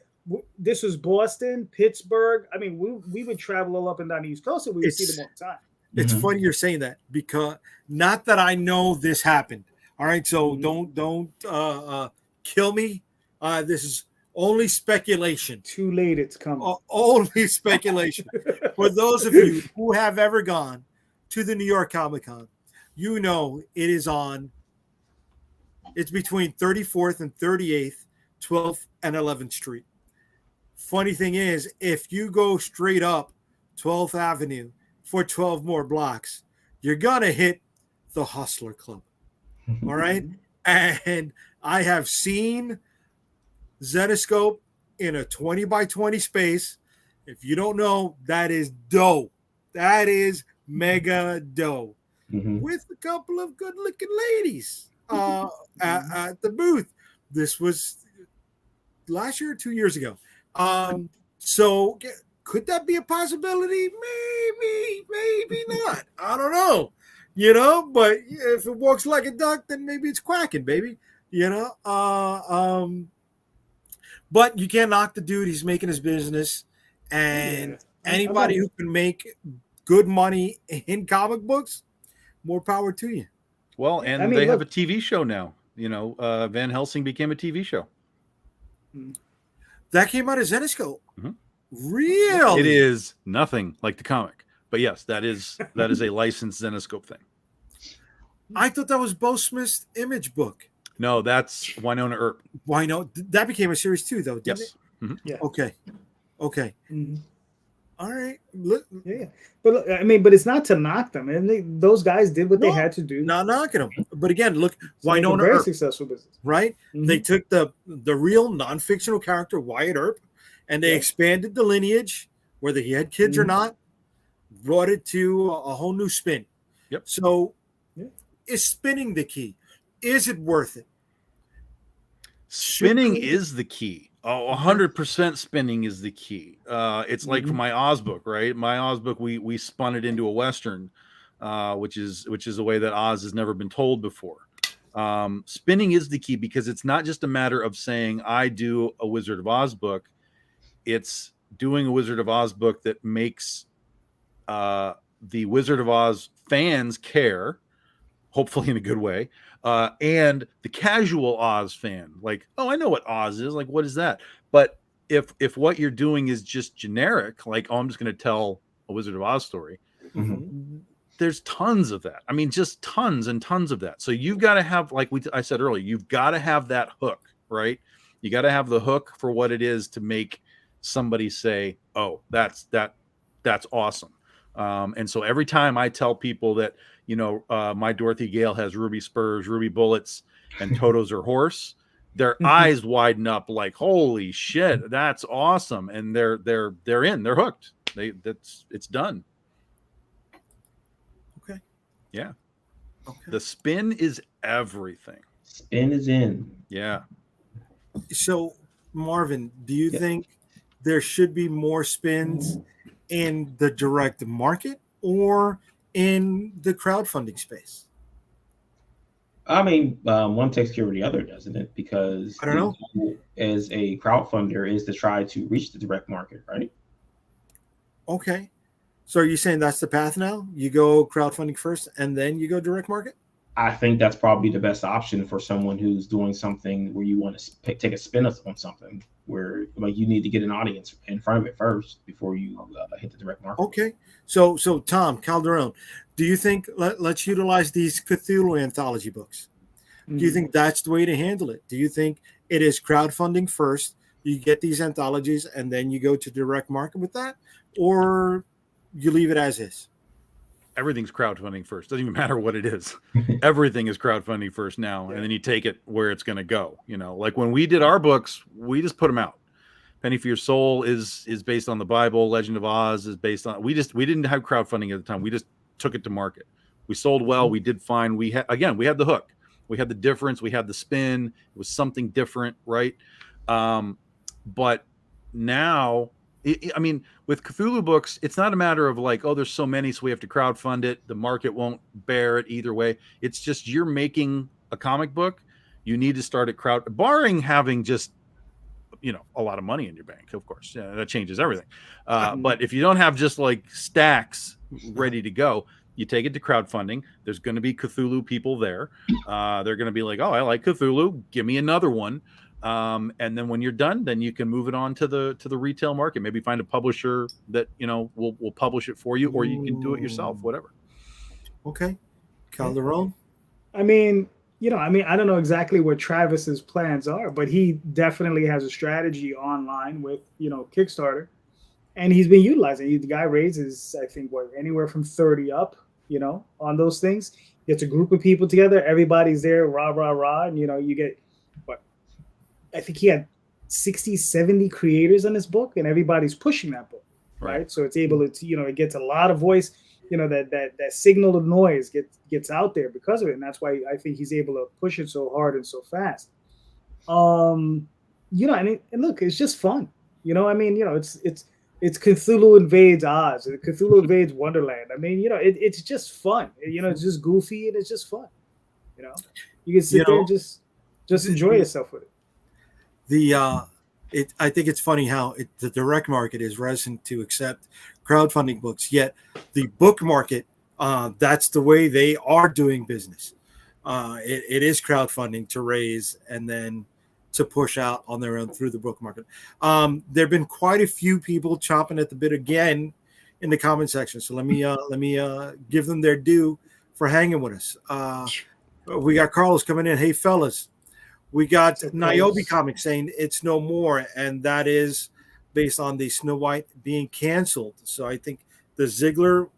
this was Boston, Pittsburgh. I mean, we would travel all up and down the East Coast, and we would see them all the time. It's funny you're saying that, because not that I know this happened. All right, so don't kill me. This is only speculation. Too late, it's coming. Only speculation. For those of you who have ever gone to the New York Comic Con, you know it is on. It's between 34th and 38th, 12th and 11th Street. Funny thing is, if you go straight up 12th Avenue for 12 more blocks, you're gonna hit the Hustler Club. All right, and I have seen Zenescope in a 20 by 20 space. If you don't know, that is dope. That is mega dope. With a couple of good looking ladies at the booth. This was last year or 2 years ago. So could that be a possibility? Maybe not. I don't know. You know, but if it walks like a duck, then maybe it's quacking, baby. You know, but you can't knock the dude. He's making his business, and Anybody who can make good money in comic books, more power to you. Well, and they have a TV show now. You know, Van Helsing became a TV show. That came out of Zenescope. Mm-hmm. Really? It is nothing like the comic, but yes, that is a licensed Zenescope thing. I thought that was Bo Smith's Image book. No, that's Winona Earp. Why no? That became a series too, though. Didn't Yes. It? Mm-hmm. Yeah. Okay. Mm-hmm. All right. Look. Yeah. But look, I mean, but it's not to knock them, and those guys did what they had to do. Not knocking them, but again, look, So Winona very Earp, successful business, right? Mm-hmm. They took the real non-fictional character Wyatt Earp, and they expanded the lineage, whether he had kids or not, brought it to a whole new spin. Yep. So, is spinning the key? Is it worth it? Spinning is the key. 100% spinning is the key. It's like for my Oz book, right? My Oz book, we spun it into a Western, which is a way that Oz has never been told before. Spinning is the key because it's not just a matter of saying I do a Wizard of Oz book. It's doing a Wizard of Oz book that makes the Wizard of Oz fans care, hopefully in a good way, and the casual Oz fan, like, oh, I know what Oz is, like, what is that? But if what you're doing is just generic, like, oh, I'm just going to tell a Wizard of Oz story, there's tons of that. I mean, just tons and tons of that. So you've got to have, like I said earlier, you've got to have that hook, right? You got to have the hook for what it is to make somebody say, oh, that's awesome. And so every time I tell people that, you know, my Dorothy Gale has ruby spurs, ruby bullets, and Toto's her horse, their eyes widen up like, holy shit, that's awesome. And they're hooked. It's done. Okay. Yeah. Okay. The spin is everything. Spin is in. Yeah. So, Marvin, do you think there should be more spins in the direct market or in the crowdfunding space? I mean, one takes care of the other, doesn't it? Because I don't know. As a crowdfunder is to try to reach the direct market, right? Okay. So are you saying that's the path now? You go crowdfunding first and then you go direct market? I think that's probably the best option for someone who's doing something where you want to take a spin on something where, like, you need to get an audience in front of it first before you hit the direct market. Okay. So Tom Calderon, do you think let's utilize these Cthulhu anthology books? Do you think that's the way to handle it? Do you think it is crowdfunding first, you get these anthologies, and then you go to direct market with that? Or you leave it as is? Everything's crowdfunding first. Doesn't even matter what it is. Everything is crowdfunding first now, and then you take it where it's going to go. You know, like when we did our books, we just put them out. Penny for Your Soul is based on the Bible. Legend of Oz is based on. We didn't have crowdfunding at the time. We just took it to market. We sold well. We did fine. We had the hook. We had the difference. We had the spin. It was something different, right? But now. I mean, with Cthulhu books, it's not a matter of like, oh, there's so many, so we have to crowdfund it. The market won't bear it either way. It's just you're making a comic book. You need to start at barring having just, you know, a lot of money in your bank, of course. Yeah, that changes everything. But if you don't have just like stacks ready to go, you take it to crowdfunding. There's going to be Cthulhu people there. They're going to be like, oh, I like Cthulhu. Give me another one. And then when you're done, then you can move it on to the retail market. Maybe find a publisher that, you know, will publish it for you, or you can do it yourself, whatever. Okay. Calderon? I mean, I don't know exactly what Travis's plans are, but he definitely has a strategy online with, you know, Kickstarter, and he's been utilizing it. The guy raises, I think, anywhere from 30 up, you know, on those things. Gets a group of people together. Everybody's there, rah, rah, rah. And, you know, you get, I think he had 60, 70 creators on his book, and everybody's pushing that book, right? So it's able to, you know, it gets a lot of voice, you know, that signal of noise gets out there because of it. And that's why I think he's able to push it so hard and so fast. You know, and look, it's just fun. You know, I mean, you know, it's Cthulhu invades Oz, Cthulhu invades Wonderland. I mean, you know, it's just fun. You know, it's just goofy and it's just fun. You know, you can sit there and just enjoy yourself with it. I think it's funny how the direct market is reticent to accept crowdfunding books, yet the book market, that's the way they are doing business. It is crowdfunding to raise and then to push out on their own through the book market. There have been quite a few people chomping at the bit again in the comment section. So let me give them their due for hanging with us. We got Carlos coming in. Hey, fellas. We got Niobe Comics saying it's no more, and that is based on the Snow White being canceled. So I think the Ziegler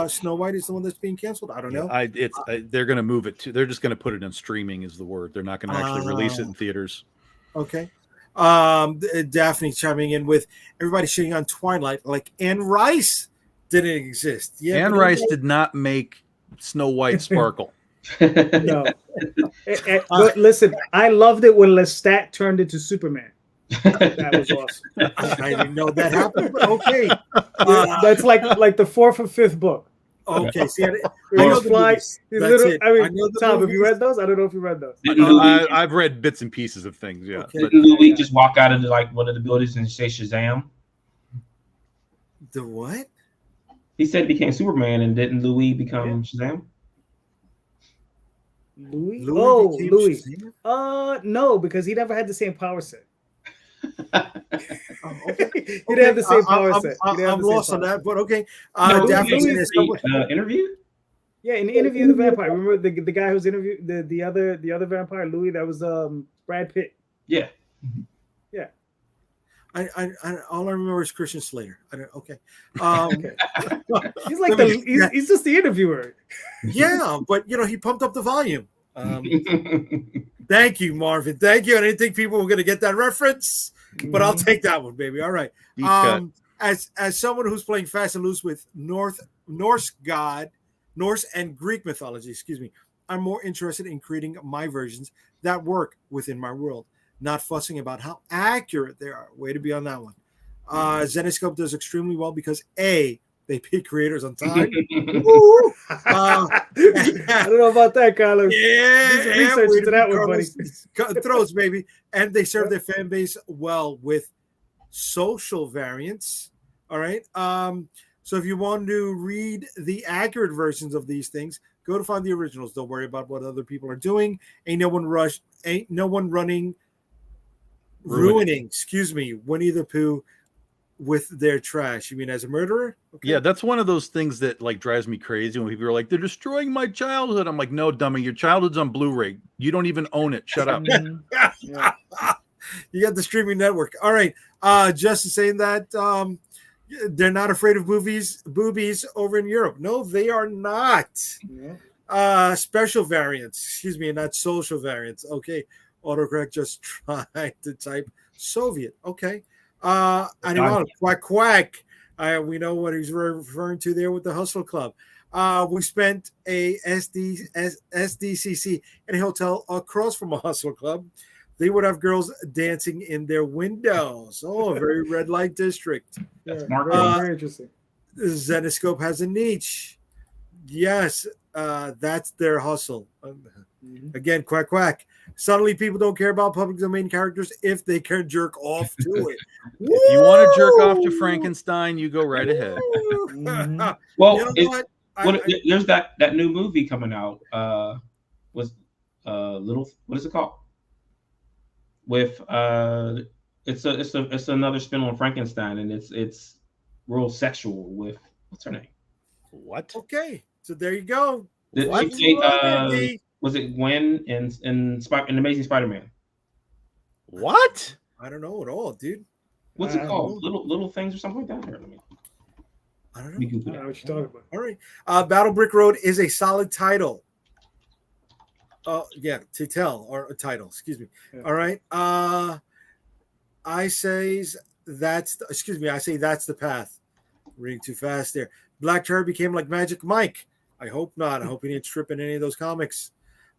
Snow White is the one that's being canceled. I don't know. They're going to move it to. They're just going to put it in streaming. Is the word. They're not going to actually release it in theaters. Okay. Daphne chiming in with everybody shitting on Twilight, like Anne Rice didn't exist. Yeah, Anne Rice did not make Snow White sparkle. No. But listen, I loved it when Lestat turned into Superman. That was awesome. I didn't know that happened, but okay. That's like the fourth or fifth book. Okay, see, I know the movies. That's it. I mean, Tom, have you read those? I don't know if you read those. I've read bits and pieces of things. Yeah. Okay. Didn't Louis just walk out of like one of the buildings and say Shazam? The what? He said he became Superman, and didn't Louis become Shazam? Louis? Oh, Louis. No, because he never had the same power set. Okay. He didn't have the same power set. I'm lost on that, but okay. Interview? Yeah, in the Interview of the Vampire. Remember the guy who's interviewed the other vampire, Louis? That was Brad Pitt. Yeah. Yeah. I all I remember is Christian Slater. I don't. Okay. Okay. He's like he's just the interviewer. Yeah, but he pumped up the volume. Thank you, Marvin. Thank you. I didn't think people were going to get that reference, but I'll take that one, baby. All right. As someone who's playing fast and loose with Norse and Greek mythology, I'm more interested in creating my versions that work within my world, not fussing about how accurate they are. Way to be on that one. Zenescope does extremely well because they pay creators on time. I don't know about that, Carlos. Yeah, research into that one, buddy. Throats, baby. And they serve their fan base well with social variants. All right. So if you want to read the accurate versions of these things, go to find the originals. Don't worry about what other people are doing. Ain't no one ruining Winnie the Pooh with their trash. You mean as a murderer? Okay. Yeah, that's one of those things that like drives me crazy when people are like, they're destroying my childhood. I'm like, no, dummy, your childhood's on Blu-ray. You don't even own it. Shut up. Yeah. You got the streaming network. All right. Justin saying that they're not afraid of boobies over in Europe. No, they are not. Yeah. Special variants, not social variants. Okay. Autocorrect just tried to type Soviet. Okay. Quack. We know what he's referring to there with the Hustle Club. We spent a SDCC in a hotel across from a Hustle Club. They would have girls dancing in their windows. Oh, a very red light district. That's very interesting. Zenescope has a niche. Yes, that's their hustle. Again, quack. Suddenly, people don't care about public domain characters if they can jerk off to it. If you want to jerk off to Frankenstein, you go right ahead. Well, there's that new movie coming out. What is it called? With it's another spin on Frankenstein, and it's real sexual with what's her name? What? Okay, so there you go. Was it Gwen in Amazing Spider-Man? What? I don't know at all, dude. What's it called? Little things or something like that. Here, I don't know. I don't know what you're talking about. All right. Battle Brick Road is a solid title. To tell or a title. Excuse me. Yeah. All right. I say that's the path. Reading too fast there. Black Terror became like Magic Mike. I hope not. I hope he didn't strip in any of those comics.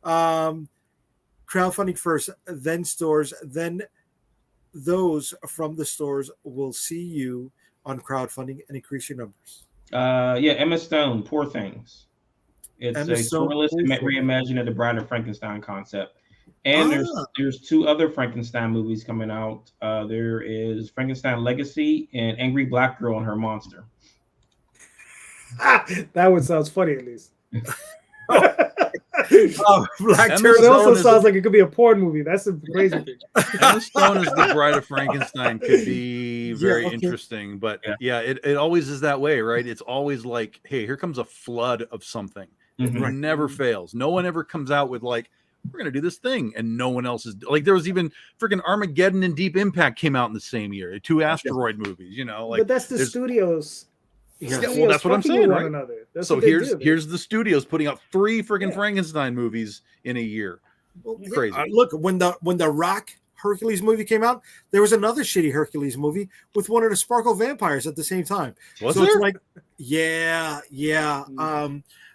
Crowdfunding first, then stores, then those from the stores will see you on crowdfunding and increase your numbers. Emma Stone, Poor Things. It's a surrealist reimagining of the Bride of Frankenstein concept. And there's two other Frankenstein movies coming out. There is Frankenstein Legacy and Angry Black Girl and Her Monster. That one sounds funny at least. Black Emma Terror. It also Stone is sounds like it could be a porn movie. That's a crazy thing. Emma Stone as the Bride of Frankenstein could be very okay. interesting, but it always is that way, right? It's always like, hey, here comes a flood of something. It never fails. No one ever comes out with like, we're gonna do this thing, and no one else is like. There was even freaking Armageddon and Deep Impact came out in the same year. Two asteroid movies, you know. Like, but that's the studios. Yeah, well, that's what I'm saying, right? So here's do. the studios putting out 3 freaking Frankenstein movies in a year. Well, Crazy. Look, when the Rock Hercules movie came out, there was another shitty Hercules movie with one of the Sparkle vampires at the same time. Was so there? it's like, yeah.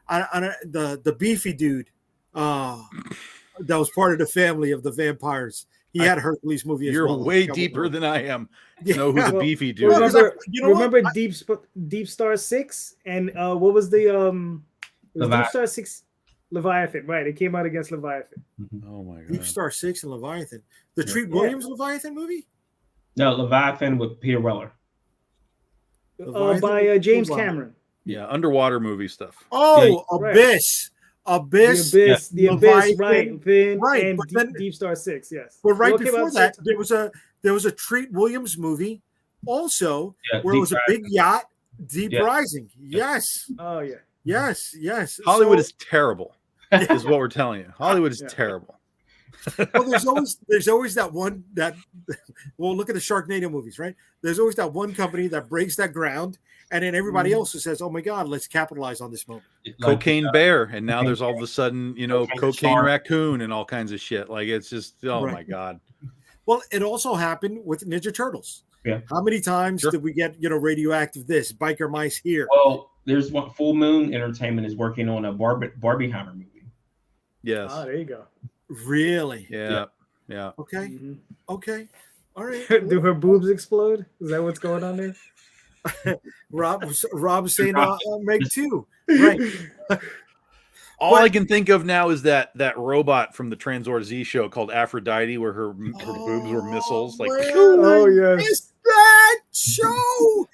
The beefy dude, that was part of the family of the vampires. He had a Hercules movie. You're well. way deeper than I am. Yeah. Know who the beefy dude? Remember, is. remember Deep Star 6 and what was the it was Deep Star 6 Leviathan, right? It came out against Leviathan. Oh my god. Deep Star 6 and Leviathan. The Treat Williams Leviathan movie? No, Leviathan with Peter Weller. By James Cameron. Yeah, underwater movie stuff. Oh, right. Abyss. The Abyss, right? And but then, Deep Star 6, yes. But right before that, there was a Treat Williams movie also where it was a big yacht, Deep Rising. Yes. Oh yeah. Yes. Hollywood is terrible, is what we're telling you. Hollywood is terrible. Well, there's always that one that well, look at the Sharknado movies, right? There's always that one company that breaks that ground, and then everybody else who says, "Oh my God, let's capitalize on this moment." Cocaine Bear, and now there's all of a sudden, Cocaine Raccoon and all kinds of shit. Like it's just, my God. Well, it also happened with Ninja Turtles. Yeah. How many times did we get, radioactive this, biker mice here? Well, there's one. Full Moon Entertainment is working on a Barbie Hammer movie. Yes. Oh, there you go. Really? Yeah. Okay. Mm-hmm. Okay. All right. Do her boobs explode? Is that what's going on there? Rob's saying Meg 2. Right. All I can think of now is that robot from the Transor Z show called Aphrodite, where her boobs were missiles. Like, oh yeah, it's that show.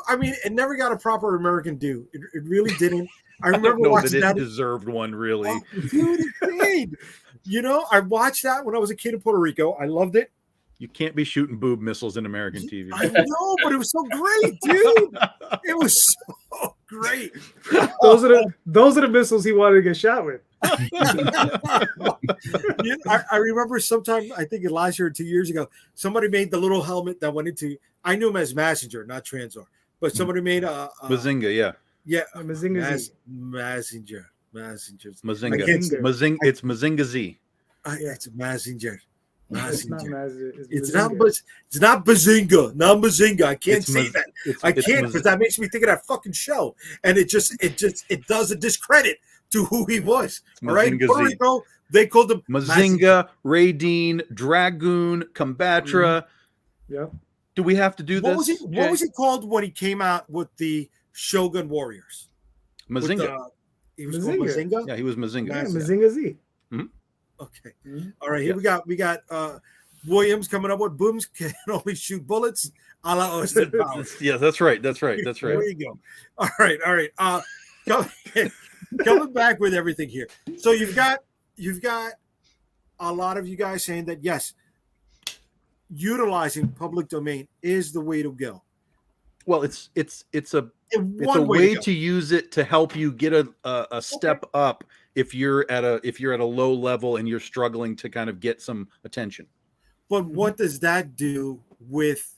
I mean, it never got a proper American due. It really didn't. I remember watching that. It deserved one, really. Oh, dude, it did. I watched that when I was a kid in Puerto Rico. I loved it. You can't be shooting boob missiles in American TV. I know, but it was so great, dude. It was so great. Those are the missiles he wanted to get shot with. I remember sometime, I think last year or 2 years ago, somebody made the little helmet that went into. I knew him as Messenger, not Transor, but somebody made a Mazinga, yeah. Yeah, Mazinga Z. Messenger. Mazinga. It's Mazinga Z. It's Messenger. It's not It's not Bazinga. Not Bazinga. I can't say that. I can't because that makes me think of that fucking show, and it does a discredit to who he was. All right, Puerto Rico, they called him Mazinga, Raydeen, Dragoon, Combatra. Yeah. Do we have to do this? What was he called when he came out with the Shogun Warriors? Mazinga. He was called Mazinga. Yeah, he was Mazinga. Yeah, Mazinga Z. Mm-hmm. Okay. All right. Here we got Williams coming up with booms can only shoot bullets. A la Austin Powers. Yeah, that's right. There you go. All right. Coming back with everything here. So you've got a lot of you guys saying that yes, utilizing public domain is the way to go. Well, it's a way to use it to help you get a step up if you're at a low level and you're struggling to kind of get some attention. But what does that do with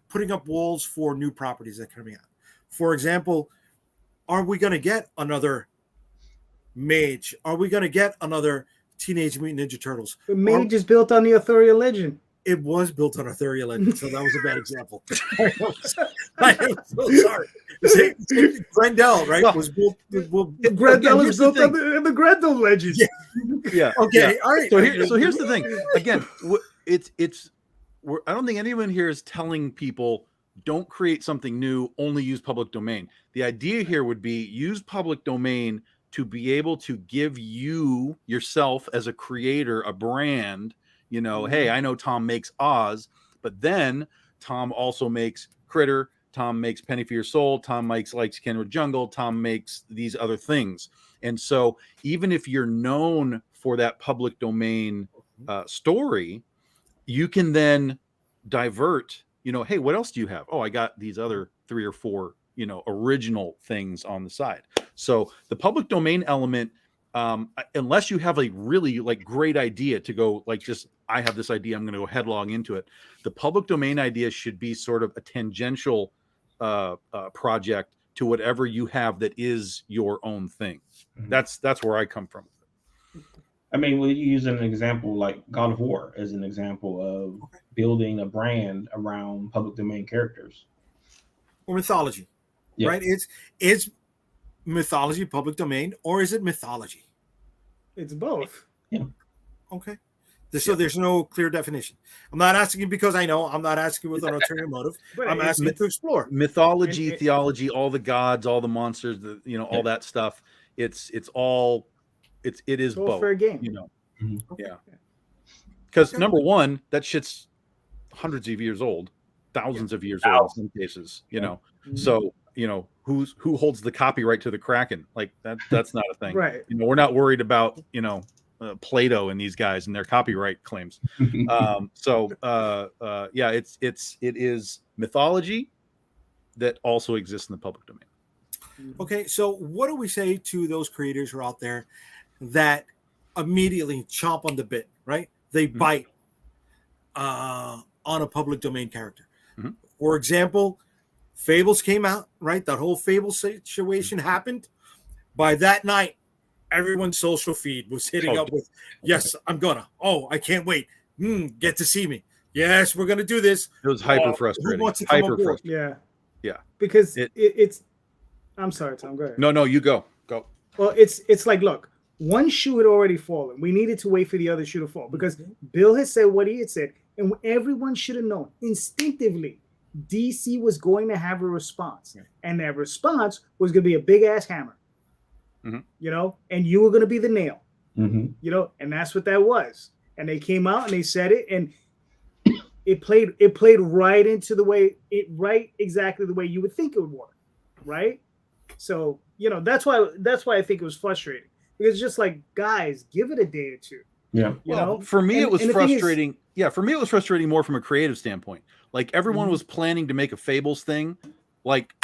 putting up walls for new properties that are coming out? For example, are we going to get another Mage? Are we going to get another Teenage Mutant Ninja Turtles? But Mage is built on the Arthurian legend. It was built on Arthurian legend, so that was a bad example. I am so sorry. Grendel, right? Was built. Grendel is built on the Grendel legend. Yeah. Okay. Yeah. All right. So here's the thing. Again, I don't think anyone here is telling people don't create something new. Only use public domain. The idea here would be use public domain to be able to give you yourself as a creator a brand. You know, hey, I know Tom makes Oz, but then Tom also makes Critter. Tom makes Penny for Your Soul. Tom likes Kenwood Jungle. Tom makes these other things. And so even if you're known for that public domain story, you can then divert, you know, hey, what else do you have? Oh, I got these other 3 or 4, you know, original things on the side. So the public domain element, unless you have a really like great idea to go like just, I have this idea, I'm going to go headlong into it. The public domain idea should be sort of a tangential project to whatever you have that is your own thing. That's where I come from. I mean, we use an example like God of War as an example of building a brand around public domain characters or mythology, right? It's mythology public domain, or is it mythology? It's both. Yeah. Okay. So there's no clear definition. I'm not asking you because I know. I'm not asking with an ulterior motive. But I'm asking to explore mythology, theology, all the gods, all the monsters, all that stuff. It is both. Fair game. You know. Yeah. Because number one, that shit's hundreds of years old, thousands of years old in some cases. You know. So you know who holds the copyright to the Kraken? Like that's not a thing. Right. You know, we're not worried about Plato and these guys and their copyright claims. It is mythology that also exists in the public domain. Okay, so what do we say to those creators who are out there that immediately chomp on the bit, right? They bite on a public domain character. For example, Fables came out, right? That whole Fables situation happened. By that night, everyone's social feed was hitting up with, yes, I'm gonna. Oh, I can't wait. Get to see me. Yes, we're gonna do this. It was hyper frustrating. Who wants to come aboard? Yeah. Yeah. Because it's. I'm sorry, Tom. Go ahead. No, you go. Go. Well, it's like, look, one shoe had already fallen. We needed to wait for the other shoe to fall because Bill had said what he had said, and everyone should have known instinctively DC was going to have a response, and that response was going to be a big ass hammer. You know, and you were going to be the nail, you know, and that's what that was. And they came out and they said it, and it played right into exactly the way you would think it would work, right? So, you know, that's why I think it was frustrating, because it's just like, guys, give it a day or two. Yeah. You know, for me, it was frustrating. For me, it was frustrating more from a creative standpoint. Like everyone was planning to make a Fables thing, like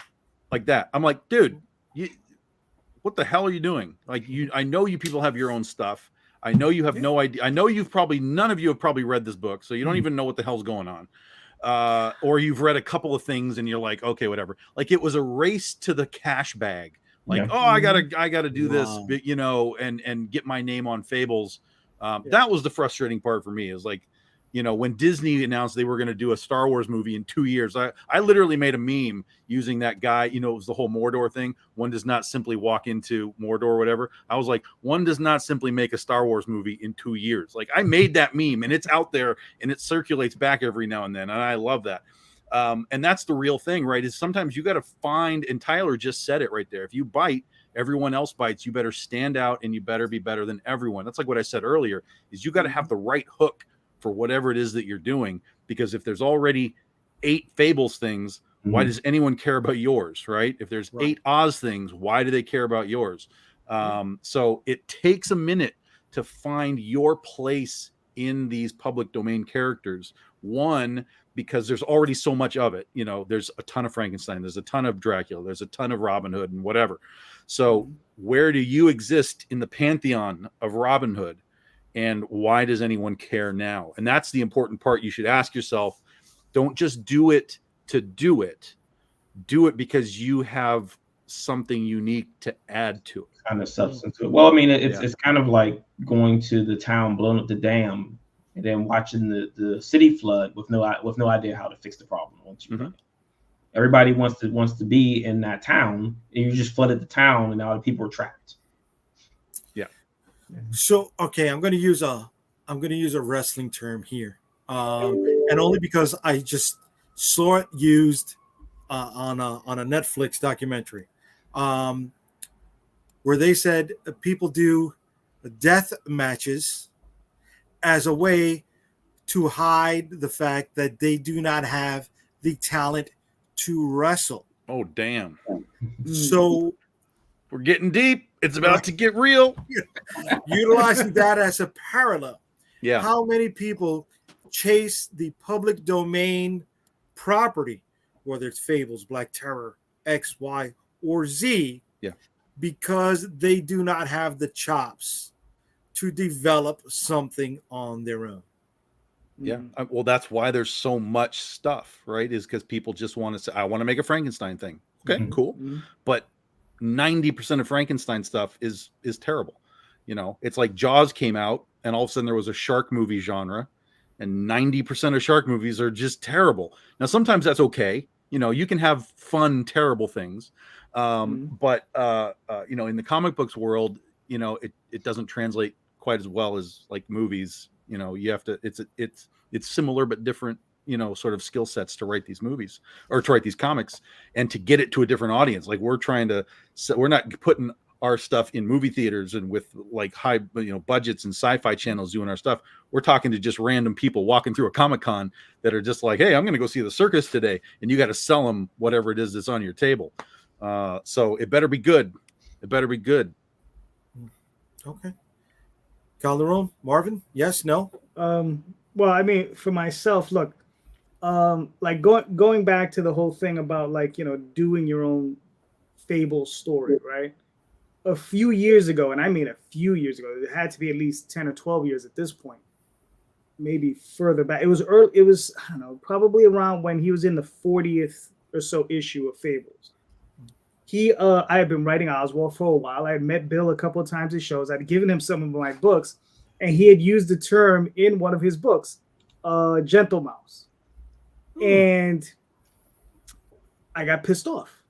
that. I'm like, dude, what the hell are you doing? Like I know you people have your own stuff. I know you have no idea. I know none of you have probably read this book, so you don't even know what the hell's going on. Or you've read a couple of things and you're like, okay, whatever. Like it was a race to the cash bag. Like, I gotta do this, you know, and get my name on Fables. That was the frustrating part for me, is like, you know, when Disney announced they were going to do a Star Wars movie in 2 years, I literally made a meme using that guy. You know, it was the whole Mordor thing. One does not simply walk into Mordor or whatever. I was like, one does not simply make a Star Wars movie in 2 years. Like I made that meme and it's out there and it circulates back every now and then. And I love that. And that's the real thing, right? Is sometimes you got to find, and Tyler just said it right there. If you bite, everyone else bites. You better stand out and you better be better than everyone. That's like what I said earlier, is you got to have the right hook for whatever it is that you're doing, because if there's already 8 Fables things, why does anyone care about yours, right? If there's 8 Oz things, why do they care about yours? So it takes a minute to find your place in these public domain characters. One, because there's already so much of it. You know, there's a ton of Frankenstein, there's a ton of Dracula, there's a ton of Robin Hood and whatever. So where do you exist in the pantheon of Robin Hood? And why does anyone care now? And that's the important part. You should ask yourself, don't just do it to do it. Do it because you have something unique to add to it. Kind of substance to it. Well, I mean, it's kind of like going to the town, blowing up the dam, and then watching the city flood with no idea how to fix the problem once you flood it. Everybody wants to be in that town, and you just flooded the town, and now the people are trapped. So, okay, I'm going to use a wrestling term here, and only because I just saw it used on a Netflix documentary. where they said people do death matches as a way to hide the fact that they do not have the talent to wrestle. Oh, damn. So we're getting deep. It's about to get real. Utilizing that as a parallel. Yeah. How many people chase the public domain property, whether it's Fables, Black Terror, X, Y, or Z, because they do not have the chops to develop something on their own? Yeah. Well, that's why there's so much stuff, right? Is because people just want to say, I want to make a Frankenstein thing. Okay, cool. But 90% of Frankenstein stuff is terrible. You know, it's like Jaws came out and all of a sudden there was a shark movie genre, and 90% of shark movies are just terrible. Now, sometimes that's okay. You know, you can have fun, terrible things. But, you know, in the comic books world, you know, it doesn't translate quite as well as like movies. You know, you have to, it's similar, but different, you know, sort of skill sets to write these movies or to write these comics and to get it to a different audience. Like we're not putting our stuff in movie theaters and with like high, you know, budgets and sci-fi channels doing our stuff. We're talking to just random people walking through a Comic-Con that are just like, hey, I'm going to go see the circus today. And you got to sell them whatever it is that's on your table. So it better be good. It better be good. Okay. Calderon, Marvin, yes, no? Well, I mean, for myself, look, like going back to the whole thing about like, you know, doing your own Fable story, right? A few years ago, and I mean a few years ago, it had to be at least 10 or 12 years at this point, maybe further back. It was early, it was, I don't know, probably around when he was in the 40th or so issue of Fables. I had been writing Oswald for a while. I had met Bill a couple of times at shows. I'd given him some of my books, and he had used the term in one of his books, gentle mouse. And I got pissed off.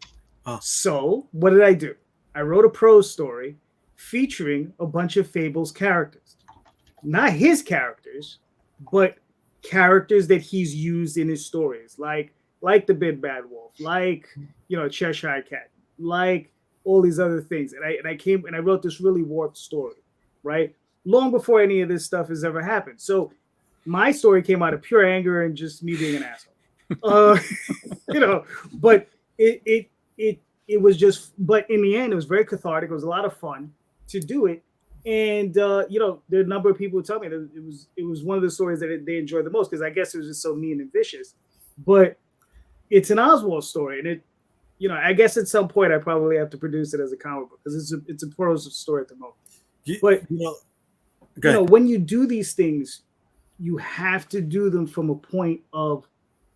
So what did I do? I wrote a prose story featuring a bunch of Fables characters. Not his characters, but characters that he's used in his stories, like the Big Bad Wolf, like, you know, Cheshire Cat, like all these other things. And I wrote this really warped story, right? Long before any of this stuff has ever happened. So my story came out of pure anger and just me being an asshole. You know, but it was just, but in the end, it was very cathartic. It was a lot of fun to do it. And, you know, there are a number of people who tell me that it was one of the stories that they enjoyed the most, because I guess it was just so mean and vicious. But it's an Oswald story, and it, you know, I guess at some point I probably have to produce it as a comic book, because it's a prose story at the moment. But you know, when you do these things, you have to do them from a point of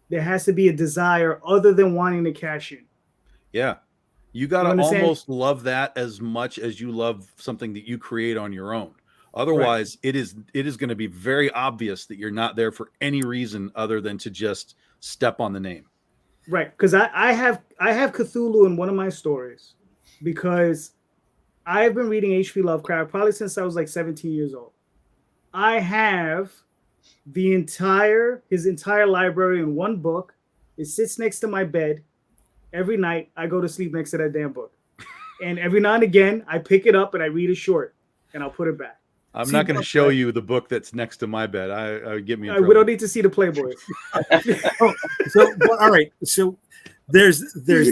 there has to be a desire other than wanting to cash in. Yeah. You got to almost love that as much as you love something that you create on your own. Otherwise, right, it is going to be very obvious that you're not there for any reason other than to just step on the name. Right. Because I have Cthulhu in one of my stories, because I've been reading H.P. Lovecraft probably since I was like 17 years old. I have his entire library in one book. It sits next to my bed. Every night I go to sleep next to that damn book. And every now and again I pick it up and I read a short and I'll put it back. I'm not going to show you the book that's next to my bed. I get me in trouble. We don't need to see the Playboy. All right. So there's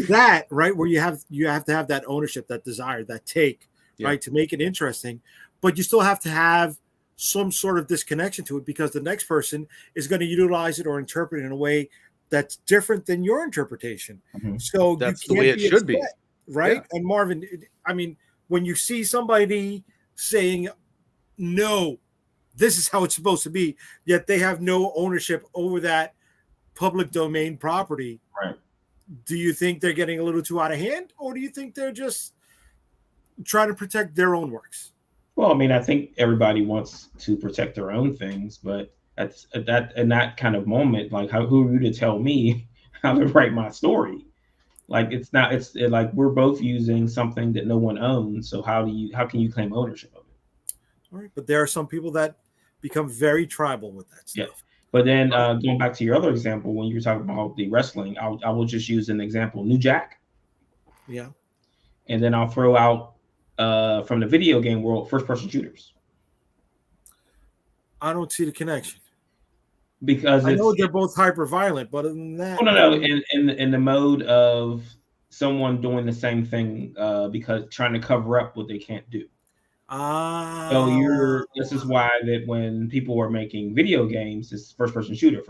that, right, where you have to have that ownership, that desire, that take, right, to make it interesting. But you still have to have some sort of disconnection to it, because the next person is going to utilize it or interpret it in a way that's different than your interpretation. Mm-hmm. So that's the way it should be, right? Yeah. And Marvin, I mean, when you see somebody saying, no, this is how it's supposed to be, yet they have no ownership over that public domain property, right? Do you think they're getting a little too out of hand, or do you think they're just trying to protect their own works? Well, I mean, I think everybody wants to protect their own things, but in that kind of moment, like, who are you to tell me how to write my story? Like, it's like we're both using something that no one owns. So how can you claim ownership of it? All right, but there are some people that become very tribal with that stuff. Yeah. But then going back to your other example, when you were talking about the wrestling, I will just use an example, New Jack. Yeah. And then I'll throw out from the video game world, first-person shooters. I don't see the connection. Because I know they're both hyper violent, but other than that, no. In the mode of someone doing the same thing because trying to cover up what they can't do. So this is why that when people are making video games, it's first-person shooter.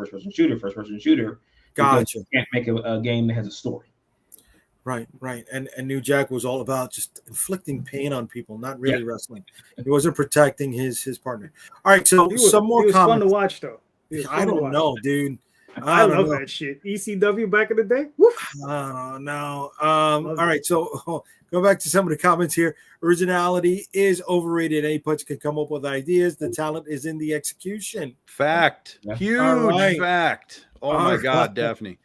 Gotcha. You can't make a game that has a story. Right. And New Jack was all about just inflicting pain on people, not really wrestling. He wasn't protecting his partner. All right, so some more comments. Fun to watch though. I don't know, dude. I love that shit. ECW back in the day. Woof. I don't know. All right, so go back to some of the comments here. Originality is overrated. Any punch can come up with ideas. The talent is in the execution. Fact. Huge fact. Oh my God, Daphne.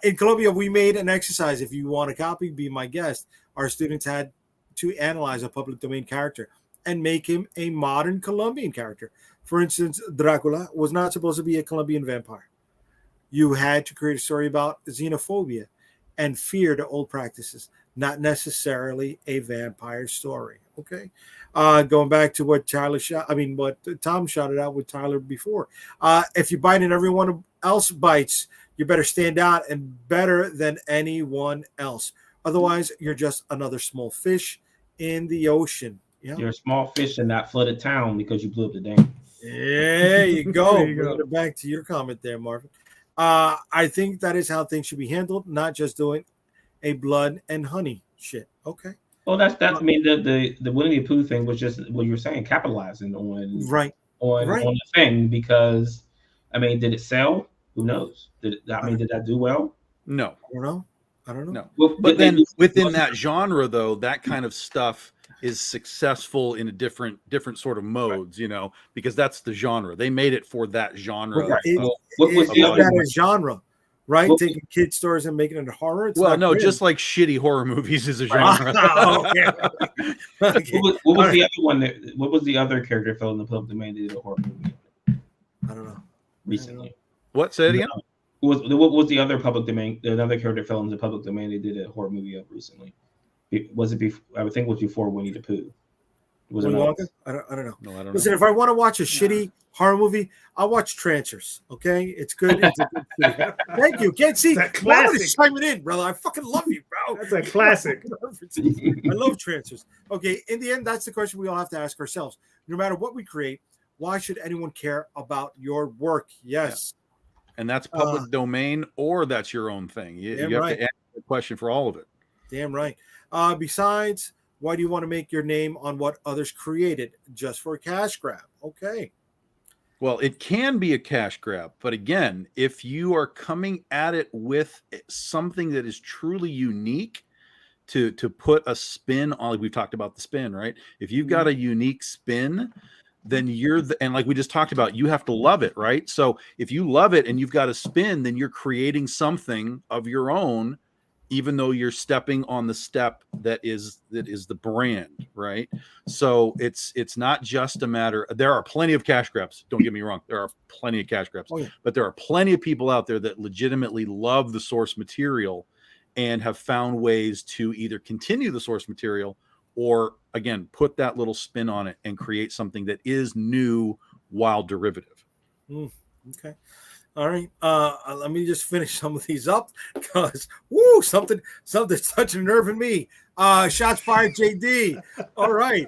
In Colombia, we made an exercise. If you want a copy, be my guest. Our students had to analyze a public domain character and make him a modern Colombian character. For instance, Dracula was not supposed to be a Colombian vampire. You had to create a story about xenophobia and fear to old practices, not necessarily a vampire story. Okay. Going back to what what Tom shouted out with Tyler before. If you bite and everyone else bites, you better stand out and better than anyone else. Otherwise, you're just another small fish in the ocean. Yeah. You're a small fish in that flooded town because you blew up the dam. There you go. Bring it back to your comment there, Marvin. I think that is how things should be handled, not just doing a blood and honey shit. Okay. Well, that's I mean the Winnie the Pooh thing was just what you were saying, capitalizing on the thing because I mean, did it sell? Who knows? Did that do well? No. I don't know. No. Well, but then within that genre, though, that kind of stuff is successful in a different sort of modes, because that's the genre. They made it for that genre. What was that genre? Right? Taking kid stories and making it a horror? Just like shitty horror movies is a genre. Okay. What was the other one? What was the other character fell in the public domain that did a horror movie? I don't know. Recently. What? Say it again? What was the other public domain? Another character fell in the public domain. They did a horror movie of recently. Was it before? I would think it was before Winnie the Pooh. Was it? I don't know. No, I don't Listen, know. if I want to watch a shitty horror movie, I'll watch Trancers. Okay, it's good. It's a good Thank you. Can't see. Classic. Chiming in, brother. I fucking love you, bro. That's a classic. I love Trancers. Okay, in the end, that's the question we all have to ask ourselves. No matter what we create, why should anyone care about your work? Yes. Yeah. And that's public domain, or that's your own thing. You have to answer the question for all of it. Damn right. Besides, why do you want to make your name on what others created just for a cash grab? Okay. Well, it can be a cash grab, but again, if you are coming at it with something that is truly unique to put a spin on, like we've talked about the spin, right? If you've got a unique spin, then and like we just talked about, you have to love it, right? So if you love it and you've got a spin, then you're creating something of your own, even though you're stepping on the step that is the brand, right? So it's not just a matter. There are plenty of cash grabs. Don't get me wrong. There are plenty of cash grabs, but there are plenty of people out there that legitimately love the source material and have found ways to either continue the source material or, again, put that little spin on it and create something that is new while derivative. Okay. All right. Let me just finish some of these up because something touching a nerve in me. Shots fired, JayDee. All right.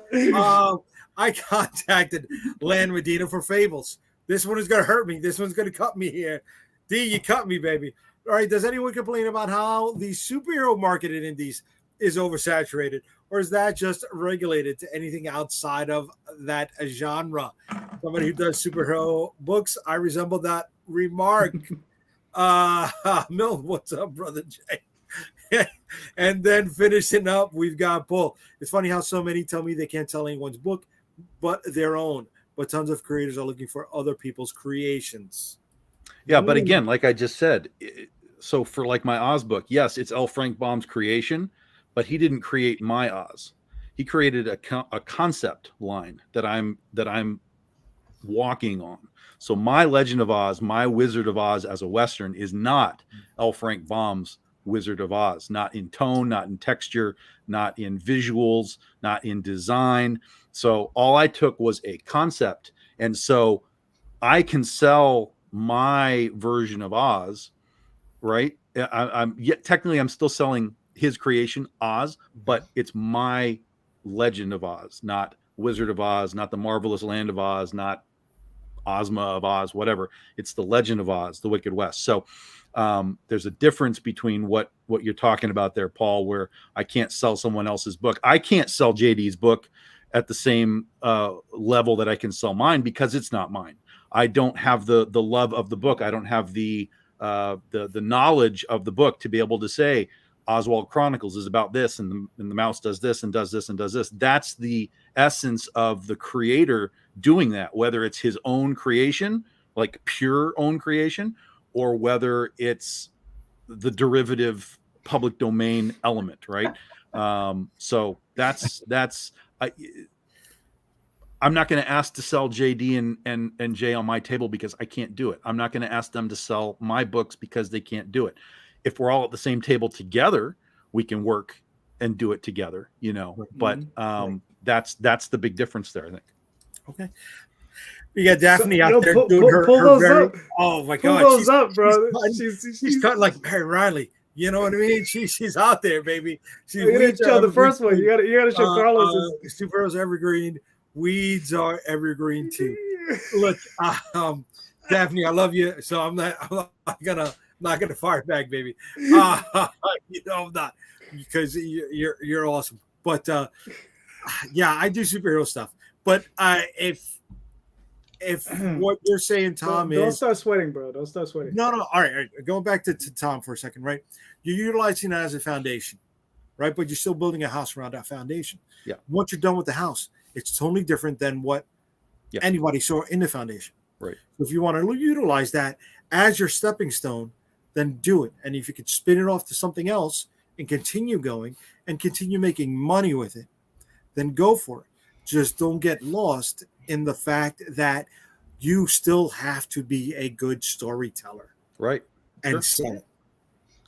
I contacted Lan Medina for Fables. This one is gonna hurt me. This one's gonna cut me here. D, you cut me, baby. All right. Does anyone complain about how the superhero market in indies is oversaturated, or is that just regulated to anything outside of that genre? Somebody who does superhero books, I resemble that remark. Mill, what's up, brother Jay? And then finishing up, we've got Bull. It's funny how so many tell me they can't tell anyone's book but their own, but tons of creators are looking for other people's creations. Yeah, but again, like I just said, so for like my Oz book, yes, it's L. Frank Baum's creation, but he didn't create my Oz. He created a concept line that I'm walking on. So my Legend of Oz, my Wizard of Oz as a Western is not L. Frank Baum's Wizard of Oz, not in tone, not in texture, not in visuals, not in design. So all I took was a concept. And so I can sell my version of Oz, right? I'm yet technically I'm still selling his creation, Oz, but it's my Legend of Oz, not Wizard of Oz, not the Marvelous Land of Oz, not Ozma of Oz, whatever. It's the Legend of Oz, the Wicked West. So there's a difference between what you're talking about there, Paul, where I can't sell someone else's book. I can't sell JD's book at the same level that I can sell mine because it's not mine. I don't have the love of the book. I don't have the knowledge of the book to be able to say Oswald Chronicles is about this, and the mouse does this and does this and does this. That's the essence of the creator doing that, whether it's his own creation, like pure own creation, or whether it's the derivative public domain element, right? So that's I'm not going to ask to sell JD and Jay on my table because I can't do it. I'm not going to ask them to sell my books because they can't do it. If we're all at the same table together, we can work and do it together, you know. But that's the big difference there, I think. Okay. You got Daphne out there doing her very, up. oh my Pull God. those up, bro. She's cutting like Barry Riley. You know what I mean? She's out there, baby. She's you gotta show the first one. You gotta show Carlos. Superheroes evergreen. Weeds are evergreen too. Look, Daphne, I love you. So I'm not gonna fire back, baby. You know I'm not, because you're awesome. But yeah, I do superhero stuff. But if what you're saying, Tom, don't start sweating, bro. Don't start sweating. No. All right. Going back to Tom for a second, right? You're utilizing that as a foundation, right? But you're still building a house around that foundation. Yeah. Once you're done with the house, it's totally different than what anybody saw in the foundation. Right. So if you want to utilize that as your stepping stone, then do it. And if you could spin it off to something else and continue going and continue making money with it, then go for it. Just don't get lost in the fact that you still have to be a good storyteller. Right. And sell it.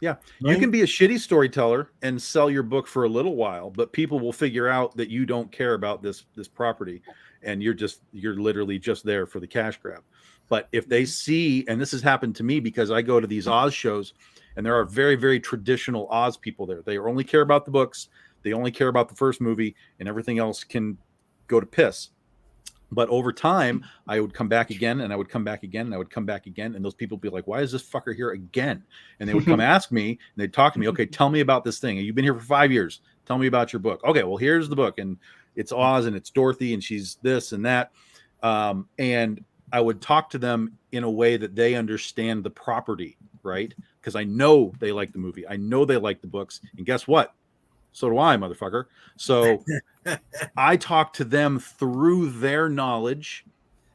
Yeah. Right? You can be a shitty storyteller and sell your book for a little while, but people will figure out that you don't care about this property and you're literally just there for the cash grab. But if they see, and this has happened to me because I go to these Oz shows and there are very, very traditional Oz people there. They only care about the books. They only care about the first movie, and everything else can go to piss. But over time, I would come back again, and I would come back again, and I would come back again, and those people would be like, "Why is this fucker here again?" And they would come ask me, and they'd talk to me. Okay, tell me about this thing. You've been here for 5 years. Tell me about your book. Okay, well, here's the book, and it's Oz, and it's Dorothy, and she's this and that. And I would talk to them in a way that they understand the property, right? Because I know they like the movie. I know they like the books. And guess what? So do I, motherfucker. So I talk to them through their knowledge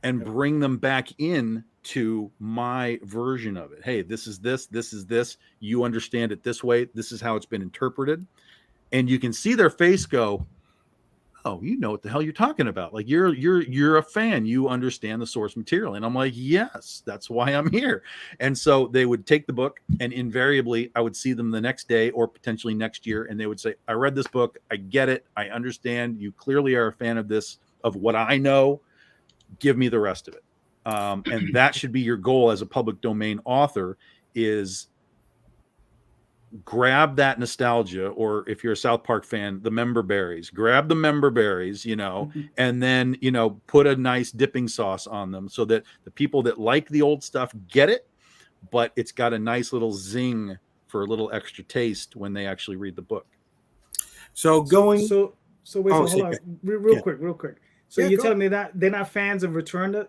and bring them back in to my version of it. Hey, this is this, this is this. You understand it this way. This is how it's been interpreted. And you can see their face go, oh, you know what the hell you're talking about. Like you're a fan. You understand the source material. And I'm like, yes, that's why I'm here. And so they would take the book, and invariably I would see them the next day or potentially next year. And they would say, I read this book. I get it. I understand. You clearly are a fan of this, of what I know. Give me the rest of it. And that should be your goal as a public domain author, is grab that nostalgia, or if you're a South Park fan, the member berries. Grab the member berries, you know, and then, you know, put a nice dipping sauce on them so that the people that like the old stuff get it, but it's got a nice little zing for a little extra taste when they actually read the book. So wait, hold on, real quick. So you're telling me that they're not fans of Return to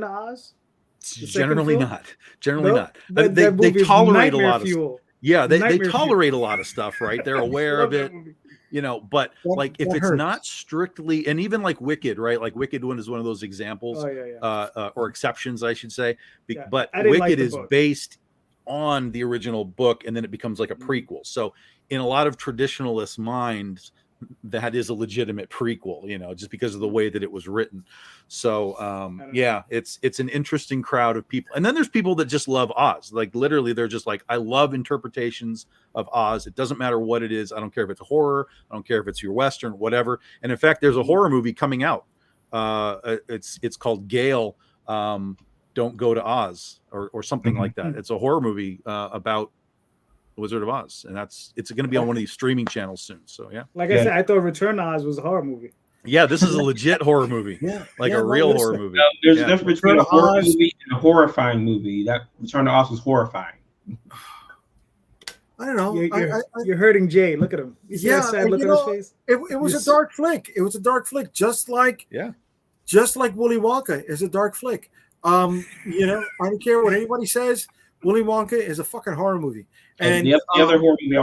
Oz? Generally not. They tolerate a lot of fuel. Yeah, they tolerate a lot of stuff, right? They're aware of it, you know, but like if it's not strictly, and even like Wicked, right? Like Wicked is one of those examples, or exceptions, I should say. But Wicked is based on the original book, and then it becomes like a prequel. So in a lot of traditionalists' minds, that is a legitimate prequel, just because of the way that it was written. So yeah, it's an interesting crowd of people. And then there's people that just love Oz. Like literally, they're just like, I love interpretations of Oz. It doesn't matter what it is. I don't care if it's a horror. I don't care if it's your Western, whatever. And in fact, there's a horror movie coming out. It's called Gale. Don't Go to Oz or something like that. It's a horror movie about the Wizard of Oz, and it's going to be on one of these streaming channels soon. So yeah, like I said, I thought Return to Oz was a horror movie. Yeah, this is a legit horror movie, a real horror movie. There's a difference between a horror movie and a horrifying movie. That Return to Oz was horrifying. I don't know. You're hurting Jay. Look at him. You see that sad look on his face? It was a dark flick. It was a dark flick, just like Willy Wonka is a dark flick. I don't care what anybody says. Willy Wonka is a fucking horror movie. And the other horror movie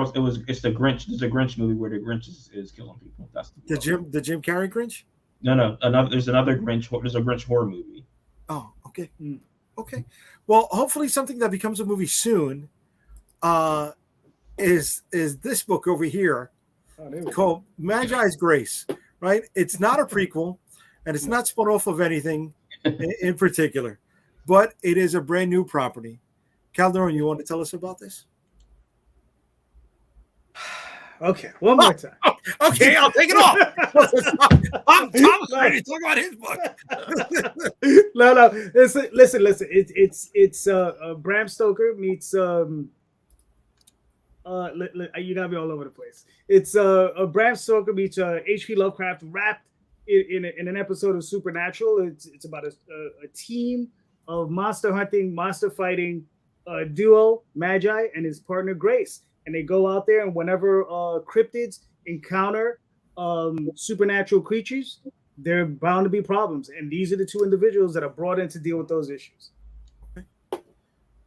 it's the Grinch. There's a Grinch movie where the Grinch is killing people. That's the Jim Carrey Grinch. No, there's another Grinch. There's a Grinch horror movie. Oh, okay, okay. Well, hopefully something that becomes a movie soon. Is this book over here called Magi's Grace? Right. It's not a prequel, and it's not spun off of anything in particular, but it is a brand new property. Calderon, you want to tell us about this? Okay, one more time. Okay, I'll take it off. I'm ready to talk about his book. No. Listen. It's Bram Stoker meets you gotta be all over the place. It's Bram Stoker meets H.P. Lovecraft wrapped in an episode of Supernatural. It's about a team of monster hunting, monster fighting duo, Magi and his partner Grace. And they go out there, and whenever cryptids encounter supernatural creatures, they're bound to be problems. And these are the two individuals that are brought in to deal with those issues. Okay.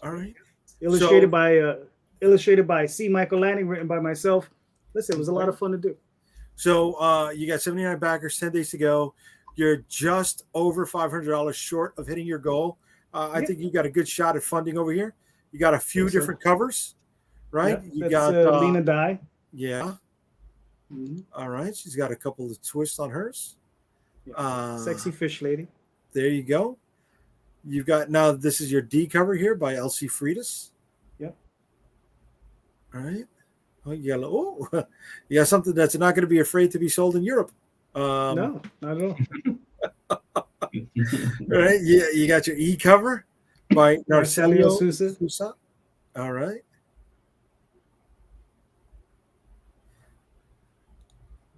All right. Illustrated by C. Michael Lanning, written by myself. Listen, it was a lot of fun to do. So you got 79 backers, 10 days to go. You're just over $500 short of hitting your goal. I think you got a good shot at funding over here. You got a few different covers. Right, you got Lena Dye. Yeah. All right, she's got a couple of twists on hers. Sexy Fish Lady. There you go. You've got now. This is your D cover here by Elsie Freitas. Yep. All right. Oh, you got something that's not going to be afraid to be sold in Europe. No, not at all. Right. Yeah, you got your E cover by Marcelio Sousa. All right.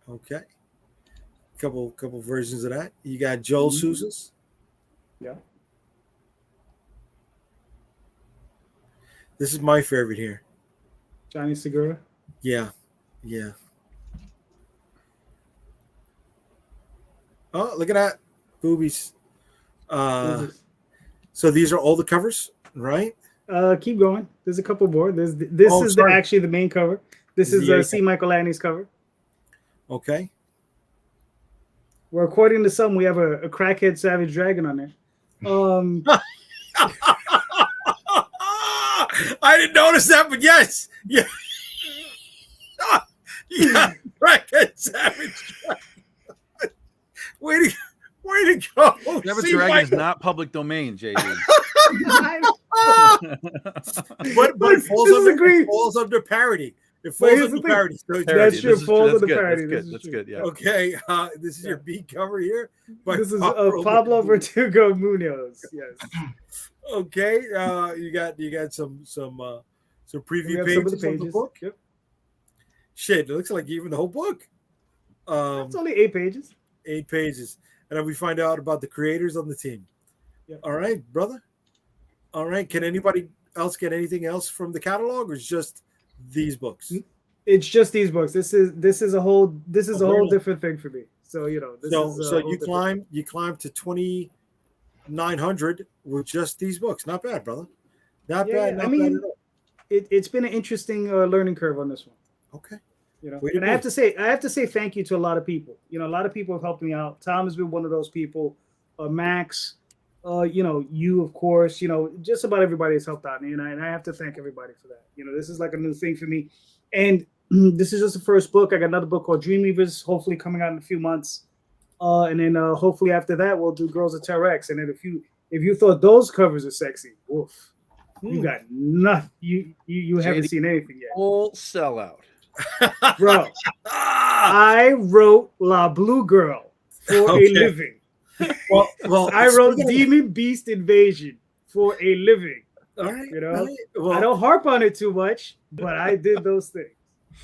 Okay. Couple versions of that. You got Joel Sousa's. Yeah. This is my favorite here. Johnny Segura. Yeah. Oh, look at that. Boobies. So these are all the covers, right? Keep going. There's a couple more. This is actually the main cover. This is C. Michael Lanning's cover. Okay. Well, according to some, we have a crackhead savage dragon on there. I didn't notice that, but yes. Yeah. Yeah. Crackhead savage dragon. Way to go. Savage dragon is not public domain, JayDee. but it falls under parody. It falls under parody. So that's true. Falls under parody. That's good. Yeah. Okay. This is your B cover here. This is Pablo Verdugo Munoz. Yes. Okay. You got some preview pages of the book. Yep. Shit, it looks like even the whole book. It's only 8 pages. 8 pages, and then we find out about the creators on the team. Yep. All right, brother. All right. Can anybody else get anything else from the catalog, or is just these books? It's just these books. This is a whole different thing for me. So you climb to 2,900 with just these books. Not bad, brother. Not bad. Not bad at all. It's been an interesting learning curve on this one. Okay. And I have to say thank you to a lot of people. A lot of people have helped me out. Tom has been one of those people. Max, you of course, just about everybody has helped out me, and I have to thank everybody for that. This is like a new thing for me, and this is just the first book. I got another book called Dreamweavers, hopefully coming out in a few months. And then hopefully after that we'll do Girls of Terra X. And then if you thought those covers are sexy, woof, you got nothing. You haven't JayDee, seen anything yet, full sellout. bro. I wrote La Blue Girl for a living. Well, I wrote Demon Beast Invasion for a living. All right, You know, all right. Well, I don't harp on it too much, but I did those things.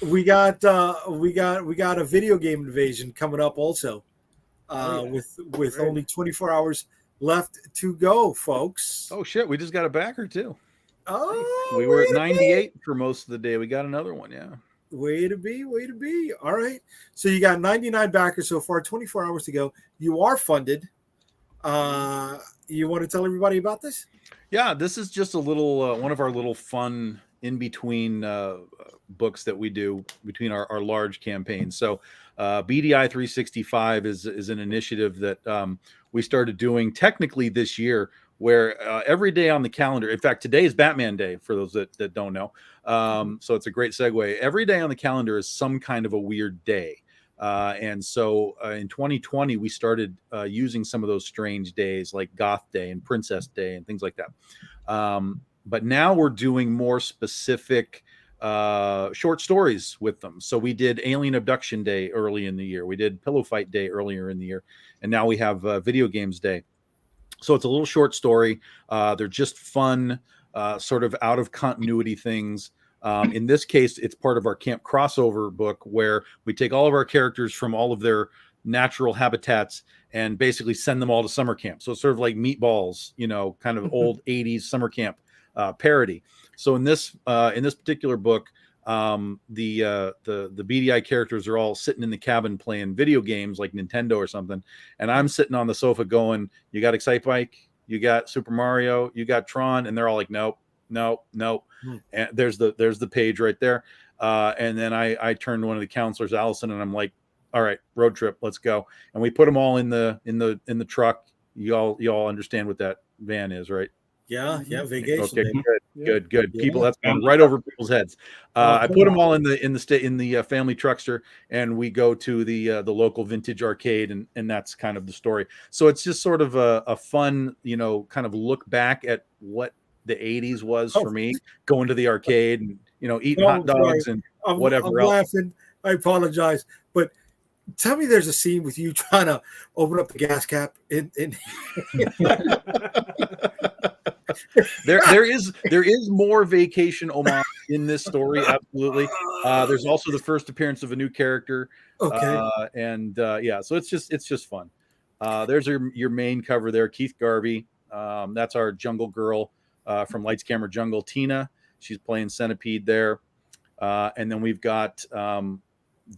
we got a video game invasion coming up also, with only 24 hours left to go, folks. Oh shit, we just got a backer too. Oh, We were at way to 98 for most of the day. We got another one, yeah. Way to be. All right. So you got 99 backers so far, 24 hours to go. You are funded. You want to tell everybody about this? Yeah, this is just a little one of our little fun in between books that we do between our large campaigns. So BDI 365 is an initiative that we started doing technically this year, where every day on the calendar, in fact, today is Batman Day for those that don't know. So it's a great segue. Every day on the calendar is some kind of a weird day. And so in 2020, we started using some of those strange days like Goth Day and Princess Day and things like that. But now we're doing more specific short stories with them. So we did Alien Abduction Day early in the year. We did Pillow Fight Day earlier in the year. And now we have Video Games Day. So it's a little short story. They're just fun, sort of out of continuity things. In this case, it's part of our camp crossover book where we take all of our characters from all of their natural habitats and basically send them all to summer camp. So it's sort of like Meatballs, kind of old 80s summer camp parody. So in this particular book, the BDI characters are all sitting in the cabin playing video games like Nintendo or something, and I'm sitting on the sofa going, "You got Excite Bike? You got Super Mario? You got Tron?" And they're all like, "Nope, nope, nope." And there's the page right there. And then I turned to one of the counselors, Allison, and I'm like, "All right, road trip, let's go." And we put them all in the truck. You all understand what that van is, right? Yeah, vacation. Okay, good. Yeah. People, that's going right over people's heads. I put them all in the family truckster, and we go to the local vintage arcade, and that's kind of the story. So it's just sort of a fun, kind of look back at what the 80s was for me, going to the arcade and eating hot dogs and whatever I'm else. laughing. I apologize, but tell me there's a scene with you trying to open up the gas cap in There is more vacation homage in this story, absolutely. There's also the first appearance of a new character. Okay. So it's just fun. There's your main cover there, Keith Garvey. That's our jungle girl from Lights Camera Jungle, Tina. She's playing Centipede there. And then we've got the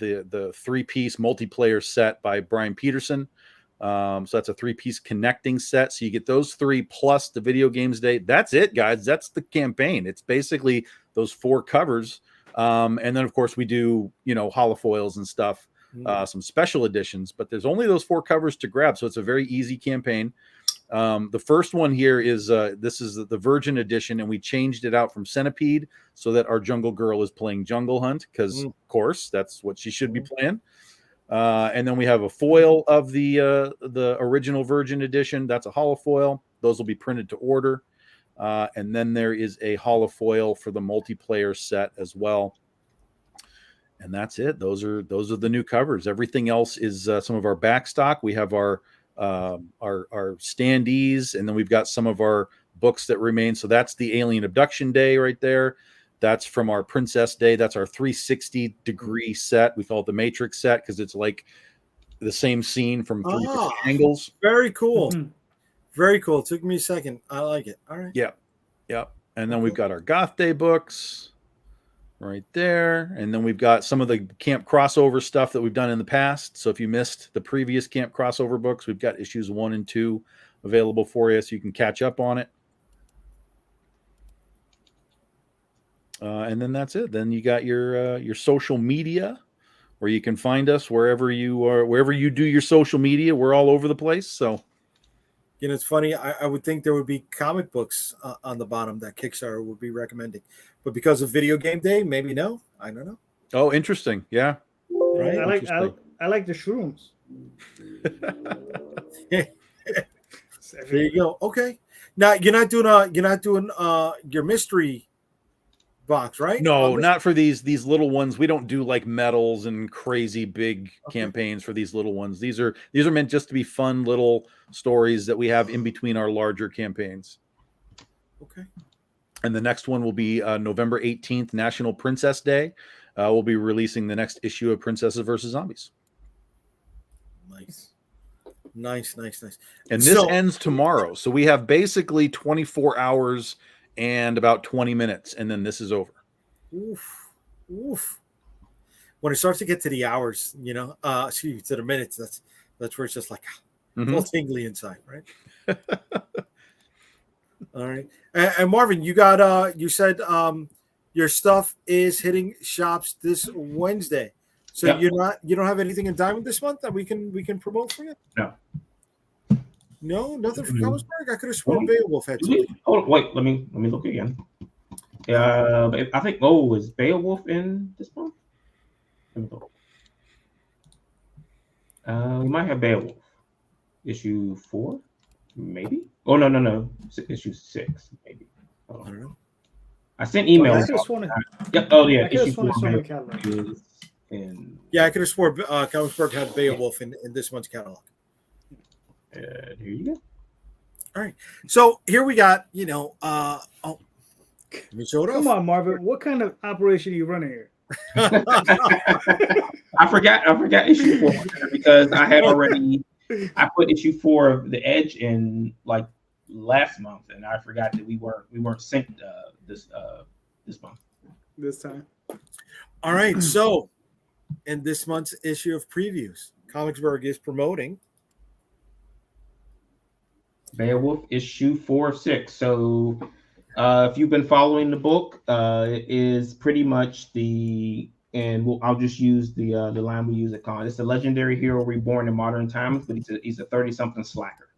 3-piece multiplayer set by Brian Peterson. So that's a 3-piece connecting set. So you get those 3 plus the Video Games Day. That's it, guys. That's the campaign. It's basically those 4 covers. And then of course we do, holofoils and stuff, some special editions, but there's only those 4 covers to grab. So it's a very easy campaign. The first one here is this is the Virgin edition, and we changed it out from Centipede so that our jungle girl is playing Jungle Hunt, because of course that's what she should be playing. And then we have a foil of the original Virgin edition. That's a holofoil. Those will be printed to order. And then there is a holofoil for the multiplayer set as well. And that's it. Those are the new covers. Everything else is some of our back stock. We have our standees, and then we've got some of our books that remain. So that's the Alien Abduction Day right there. That's from our Princess Day. That's our 360-degree set. We call it the Matrix set because it's like the same scene from 3 different angles. Very cool. Very cool. It took me a second. I like it. All right. Yeah. And then we've got our Goth Day books right there. And then we've got some of the camp crossover stuff that we've done in the past. So if you missed the previous camp crossover books, we've got issues 1 and 2 available for you so you can catch up on it. And then that's it. Then you got your social media, where you can find us wherever you do your social media. We're all over the place. So, it's funny. I would think there would be comic books on the bottom that Kickstarter would be recommending, but because of Video Game Day, maybe no. I don't know. Oh, interesting. Yeah. Right? I like the shrooms. There you go. Okay. Now you're not doing your mystery box, right? No, not for these little ones. We don't do like medals and crazy big campaigns for these little ones. These are meant just to be fun little stories that we have in between our larger campaigns. Okay. And the next one will be November 18th, National Princess Day. We'll be releasing the next issue of Princesses versus Zombies. Nice. And this ends tomorrow. So we have basically 24 hours and about 20 minutes, and then this is over. Oof. When it starts to get to the hours, excuse me, to the minutes, that's where it's just like all tingly inside, right? All right. And Marvin, you got you said your stuff is hitting shops this Wednesday. So you don't have anything in Diamond this month that we can promote for you? No, nothing from Thomasburg. I could have sworn Beowulf had something. Oh wait, let me look again. I think is Beowulf in this month? Let me look. We might have Beowulf issue 4, maybe. Oh no, issue 6, maybe. I don't know. I sent emails. Issue 4 is in. Yeah, I could have sworn Thomasburg had Beowulf in this month's catalog. Here you go. All right. So here we got, let me show it off. Come on, Marvin. What kind of operation are you running here? I forgot issue 4 because I had already put issue 4 of The Edge in like last month, and I forgot that we weren't synced this month. This time. All right. So in this month's issue of previews, Comicsburg is promoting Beowulf issue 4 of 6. So if you've been following the book, it is pretty much I'll just use the line we use at con. It's a legendary hero reborn in modern times, but he's a 30-something slacker.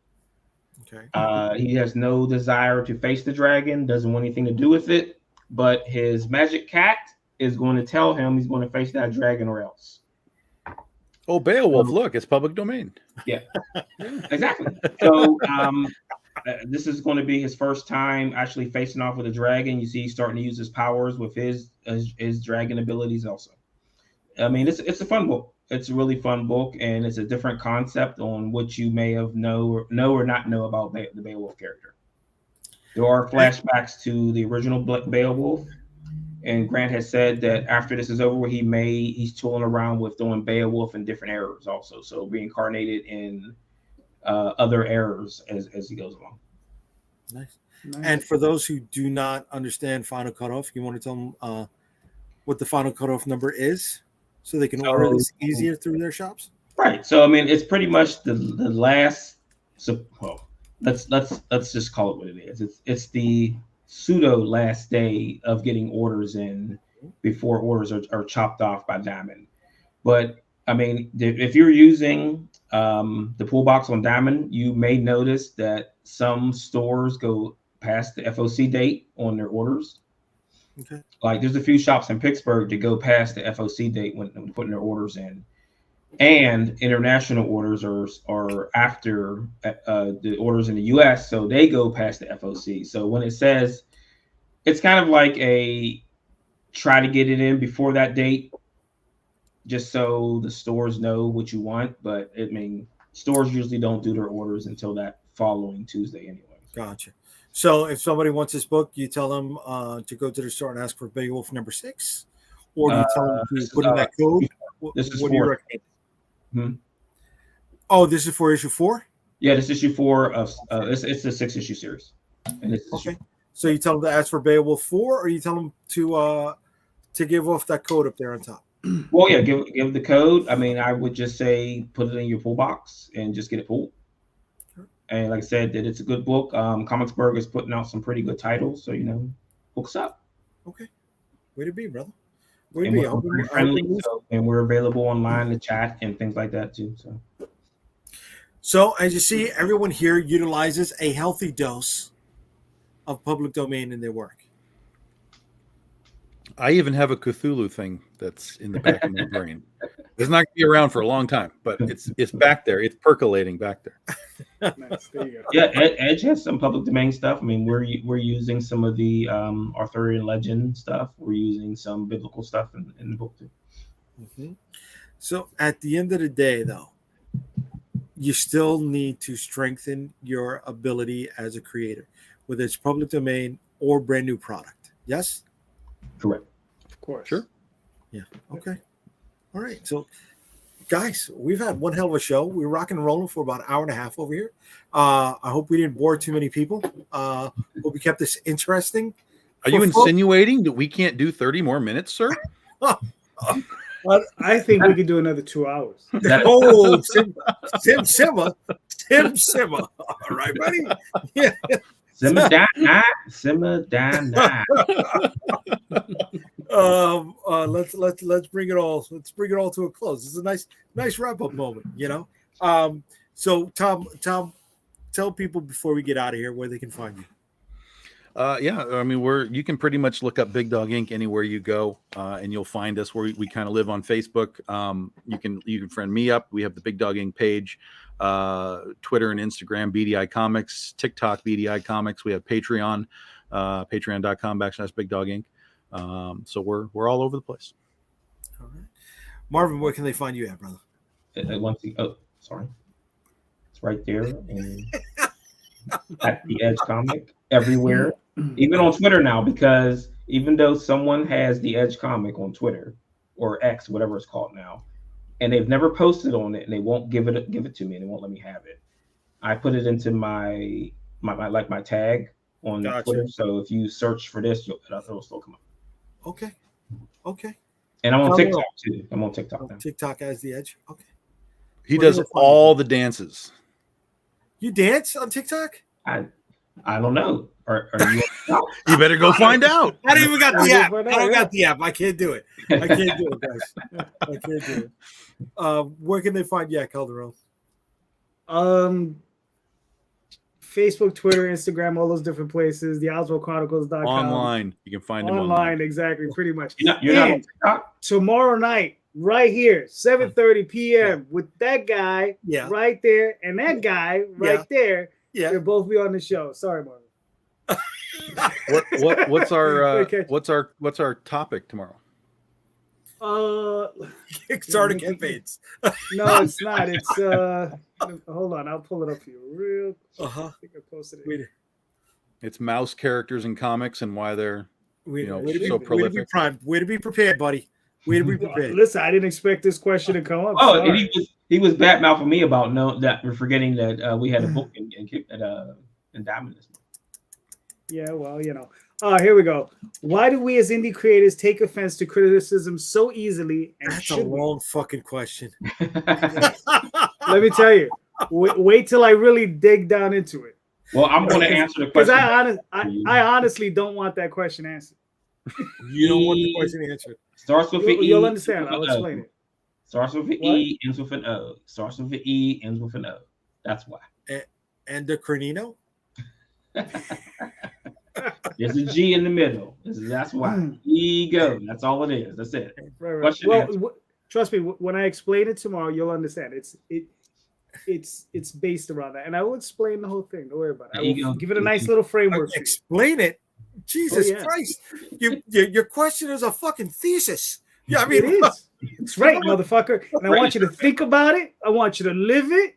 Okay. He has no desire to face the dragon, doesn't want anything to do with it, but his magic cat is going to tell him he's going to face that dragon or else. Oh, Beowulf, look, it's public domain. Yeah, exactly. So this is going to be his first time actually facing off with a dragon. You see he's starting to use his powers with his dragon abilities also. I mean, it's a fun book. It's a really fun book, and it's a different concept on what you may have know or not know about the Beowulf character. There are flashbacks to the original Beowulf, and Grant has said that after this is over, he's tooling around with doing Beowulf in different eras also, so reincarnated in other eras as he goes along. Nice. And for those who do not understand Final Cutoff, you want to tell them what the Final Cutoff number is, so they can order this easier through their shops? Right. So I mean, it's pretty much the last. So let's just call it what it is. It's the pseudo last day of getting orders in before orders are chopped off by Diamond. But I mean, if you're using the pull box on Diamond, you may notice that some stores go past the FOC date on their orders. Okay. Like there's a few shops in Pittsburgh that go past the FOC date when putting their orders in. And international orders are after the orders in the US, so they go past the FOC. So when it says, it's kind of like a try to get it in before that date, just so the stores know what you want. But I mean, stores usually don't do their orders until that following Tuesday anyway. Gotcha. So if somebody wants this book, you tell them to go to the store and ask for Beowulf number 6, or do you tell them to put in that code? What do you recommend? Oh, this is for issue 4? Yeah, this is issue 4 of it's a 6-issue series. And okay. So you tell them to ask for Beowulf 4, or you tell them to give off that code up there on top? Well, yeah, give the code. I mean, I would just say put it in your pull box and just get it pulled. Sure. And like I said, that it's a good book. Comicsburg is putting out some pretty good titles, so books up. Okay, way to be, brother. And we're friendly, and we're available online to chat and things like that too. So as you see, everyone here utilizes a healthy dose of public domain in their work. I even have a Cthulhu thing that's in the back of my brain. It's not going to be around for a long time, but it's back there. It's percolating back there. Nice. There you go. Yeah, Edge has some public domain stuff. I mean, we're using some of the Arthurian legend stuff. We're using some biblical stuff in the book too. Mm-hmm. So at the end of the day, though, you still need to strengthen your ability as a creator, whether it's public domain or brand new product. Yes? Correct. Of course. Sure. Yeah. Okay. All right. So, guys, we've had one hell of a show. We're rocking and rolling for about an hour and a half over here. I hope we didn't bore too many people. Hope we kept this interesting. Are you insinuating that we can't do 30 more minutes, sir? I think we could do another 2 hours. Oh, simmer. All right, buddy. Yeah. Simmer down. Let's bring it all. Let's bring it all to a close. This is a nice wrap up moment. So Tom, tell people before we get out of here where they can find you. Yeah, I mean, you can pretty much look up Big Dog Inc. anywhere you go, and you'll find us. Where we kind of live on Facebook. You can friend me up. We have the Big Dog Inc. page, Twitter and Instagram, BDI Comics, TikTok, BDI Comics. We have Patreon, patreon.com/Big Dog Inc. So we're all over the place. All right, Marvin, where can they find you at, brother? Sorry, it's right there. And at the Edge Comic everywhere, even on Twitter now, because even though someone has the Edge Comic on Twitter or X, whatever it's called now, and they've never posted on it, and they won't give it to me, and they won't let me have it. I put it into my tag on Twitter. So if you search for this, it'll still come up. Okay. And I'm on TikTok too. I'm on TikTok now. TikTok as the Edge. Okay. He does all the dances. You dance on TikTok? I don't know. Are you? You better go find out. I don't even got the app. I don't got the app. I can't do it. I can't do it, guys. I can't do it. Where can they find you at, Calderon? Facebook, Twitter, Instagram, all those different places. The OswaldChronicles.com. Online. You can find them online. Exactly, pretty much. You're not on TikTok? Tomorrow night, right here, 7:30 p.m. with that guy right there and that guy right there. Yeah, they'll both be on the show. Sorry, Marvin. What's our topic tomorrow? Kickstarter campaigns. No, it's not. It's hold on, I'll pull it up for you real quick. I think I posted it. It's mouse characters in comics and why they're so prolific. Way to be prepared, buddy. Way to be prepared. Listen, I didn't expect this question to come up. Oh, and he was bad mouthing me about we're forgetting that we had a book in Diamond this month. Yeah, well, here we go. Why do we as indie creators take offense to criticism so easily? And that's a long fucking question. Let me tell you. Wait till I really dig down into it. Well, I'm going to answer the question. Because I honestly don't want that question answered. You don't want the question answered. Starts with an E. You'll understand. I'll explain it. Starts with an E, ends with an O. Starts with an E, ends with an O. That's why. And the Crenino? There's a G in the middle. That's why. Ego. That's all it is. That's it. Right. Well, trust me. When I explain it tomorrow, you'll understand. It's based around that, and I will explain the whole thing. Don't worry about it. I will give it a nice little framework. Explain it. Jesus Christ! Your question is a fucking thesis. Yeah, I mean, it is. It's right, motherfucker. And I want you to think about it. I want you to live it.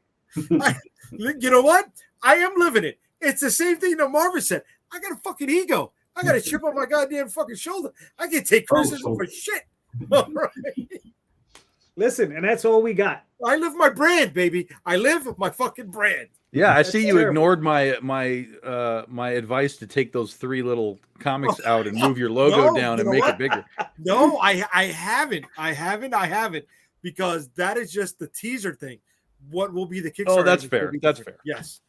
You know what? I am living it. It's the same thing that Marvin said. I got a fucking ego. I got a chip on my goddamn fucking shoulder. I can take criticism for shit. All right. Listen, and that's all we got. I live my brand, baby. I live my fucking brand. Yeah, I see you ignored my advice to take those 3 little comics out and move your logo down and make it bigger. No, I haven't. I haven't because that is just the teaser thing. What will be the Kickstarter? Oh, that's fair. That's fair. Yes.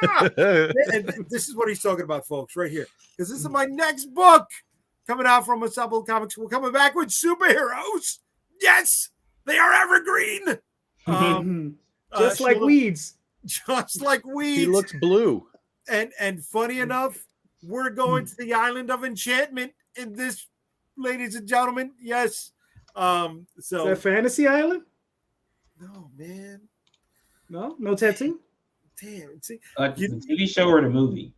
And this is what he's talking about, folks, right here. Because this is my next book coming out from Ensemble Comics. We're coming back with superheroes. Yes, they are evergreen. Just like weeds. Just like weeds. He looks blue. And funny enough, we're going to the island of enchantment in this ladies and gentlemen. Yes. Is So that Fantasy Island? no, man. No tattoo. Damn. See, The TV show or the movie?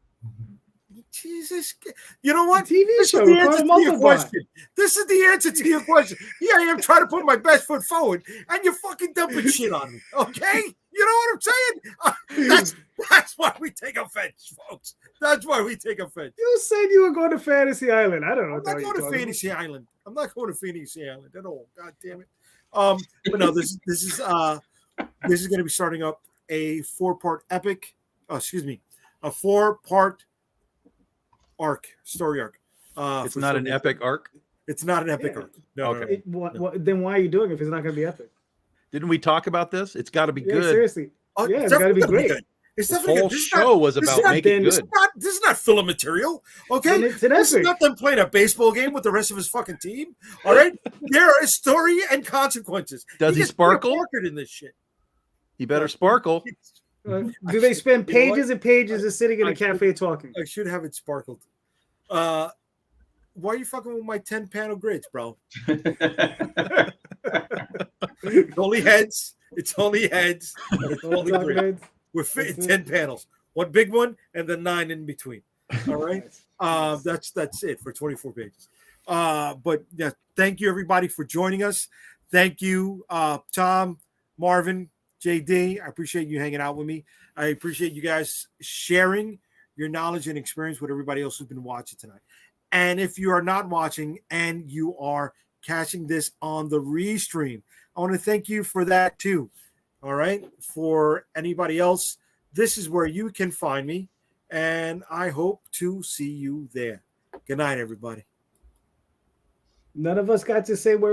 Jesus. You know what? TV This show. is the Ricardo answer to your Montalban. question. This is the answer to your question. Here I am trying to put my best foot forward, and you're fucking dumping shit on me. Okay? You know what I'm saying? That's why we take offense, folks. That's why we take offense. You said you were going to Fantasy Island. I don't know. I'm what not the hell going you're to talking Fantasy Island. I'm not going to Fantasy Island at all. God damn it. But no, this is going to be starting up a 4-part epic. Oh, excuse me, a 4-part story arc. It's not an epic arc. It's not an epic arc. No, Okay. Then why are you doing it if it's not going to be epic? Didn't we talk about this? It's got to be good. Seriously. Oh, Yeah, it's got to be definitely great. good. It's This definitely whole good. show was about making then- good. This is not filler material. Okay, Then it's an this is epic. not them playing a baseball game with the rest of his fucking team. All right, there is story and consequences. Does he gets sparkle? Parkered in this shit. He better sparkle. Do they spend You know what? pages and pages of sitting in a cafe talking? I should have it sparkled. Why are you fucking with my 10-panel grids, bro? It's only heads. It's only heads. And it's only grids. We're fitting 10 panels. One big one and then 9 in between. All right. That's it for 24 pages. But yeah, thank you everybody for joining us. Thank you, Tom, Marvin, JayDee. I appreciate you hanging out with me. I appreciate you guys sharing your knowledge and experience with everybody else who's been watching tonight. And if you are not watching and you are catching this on the restream, I want to thank you for that too. All right. For anybody else, this is where you can find me. And I hope to see you there. Good night, everybody. None of us got to say where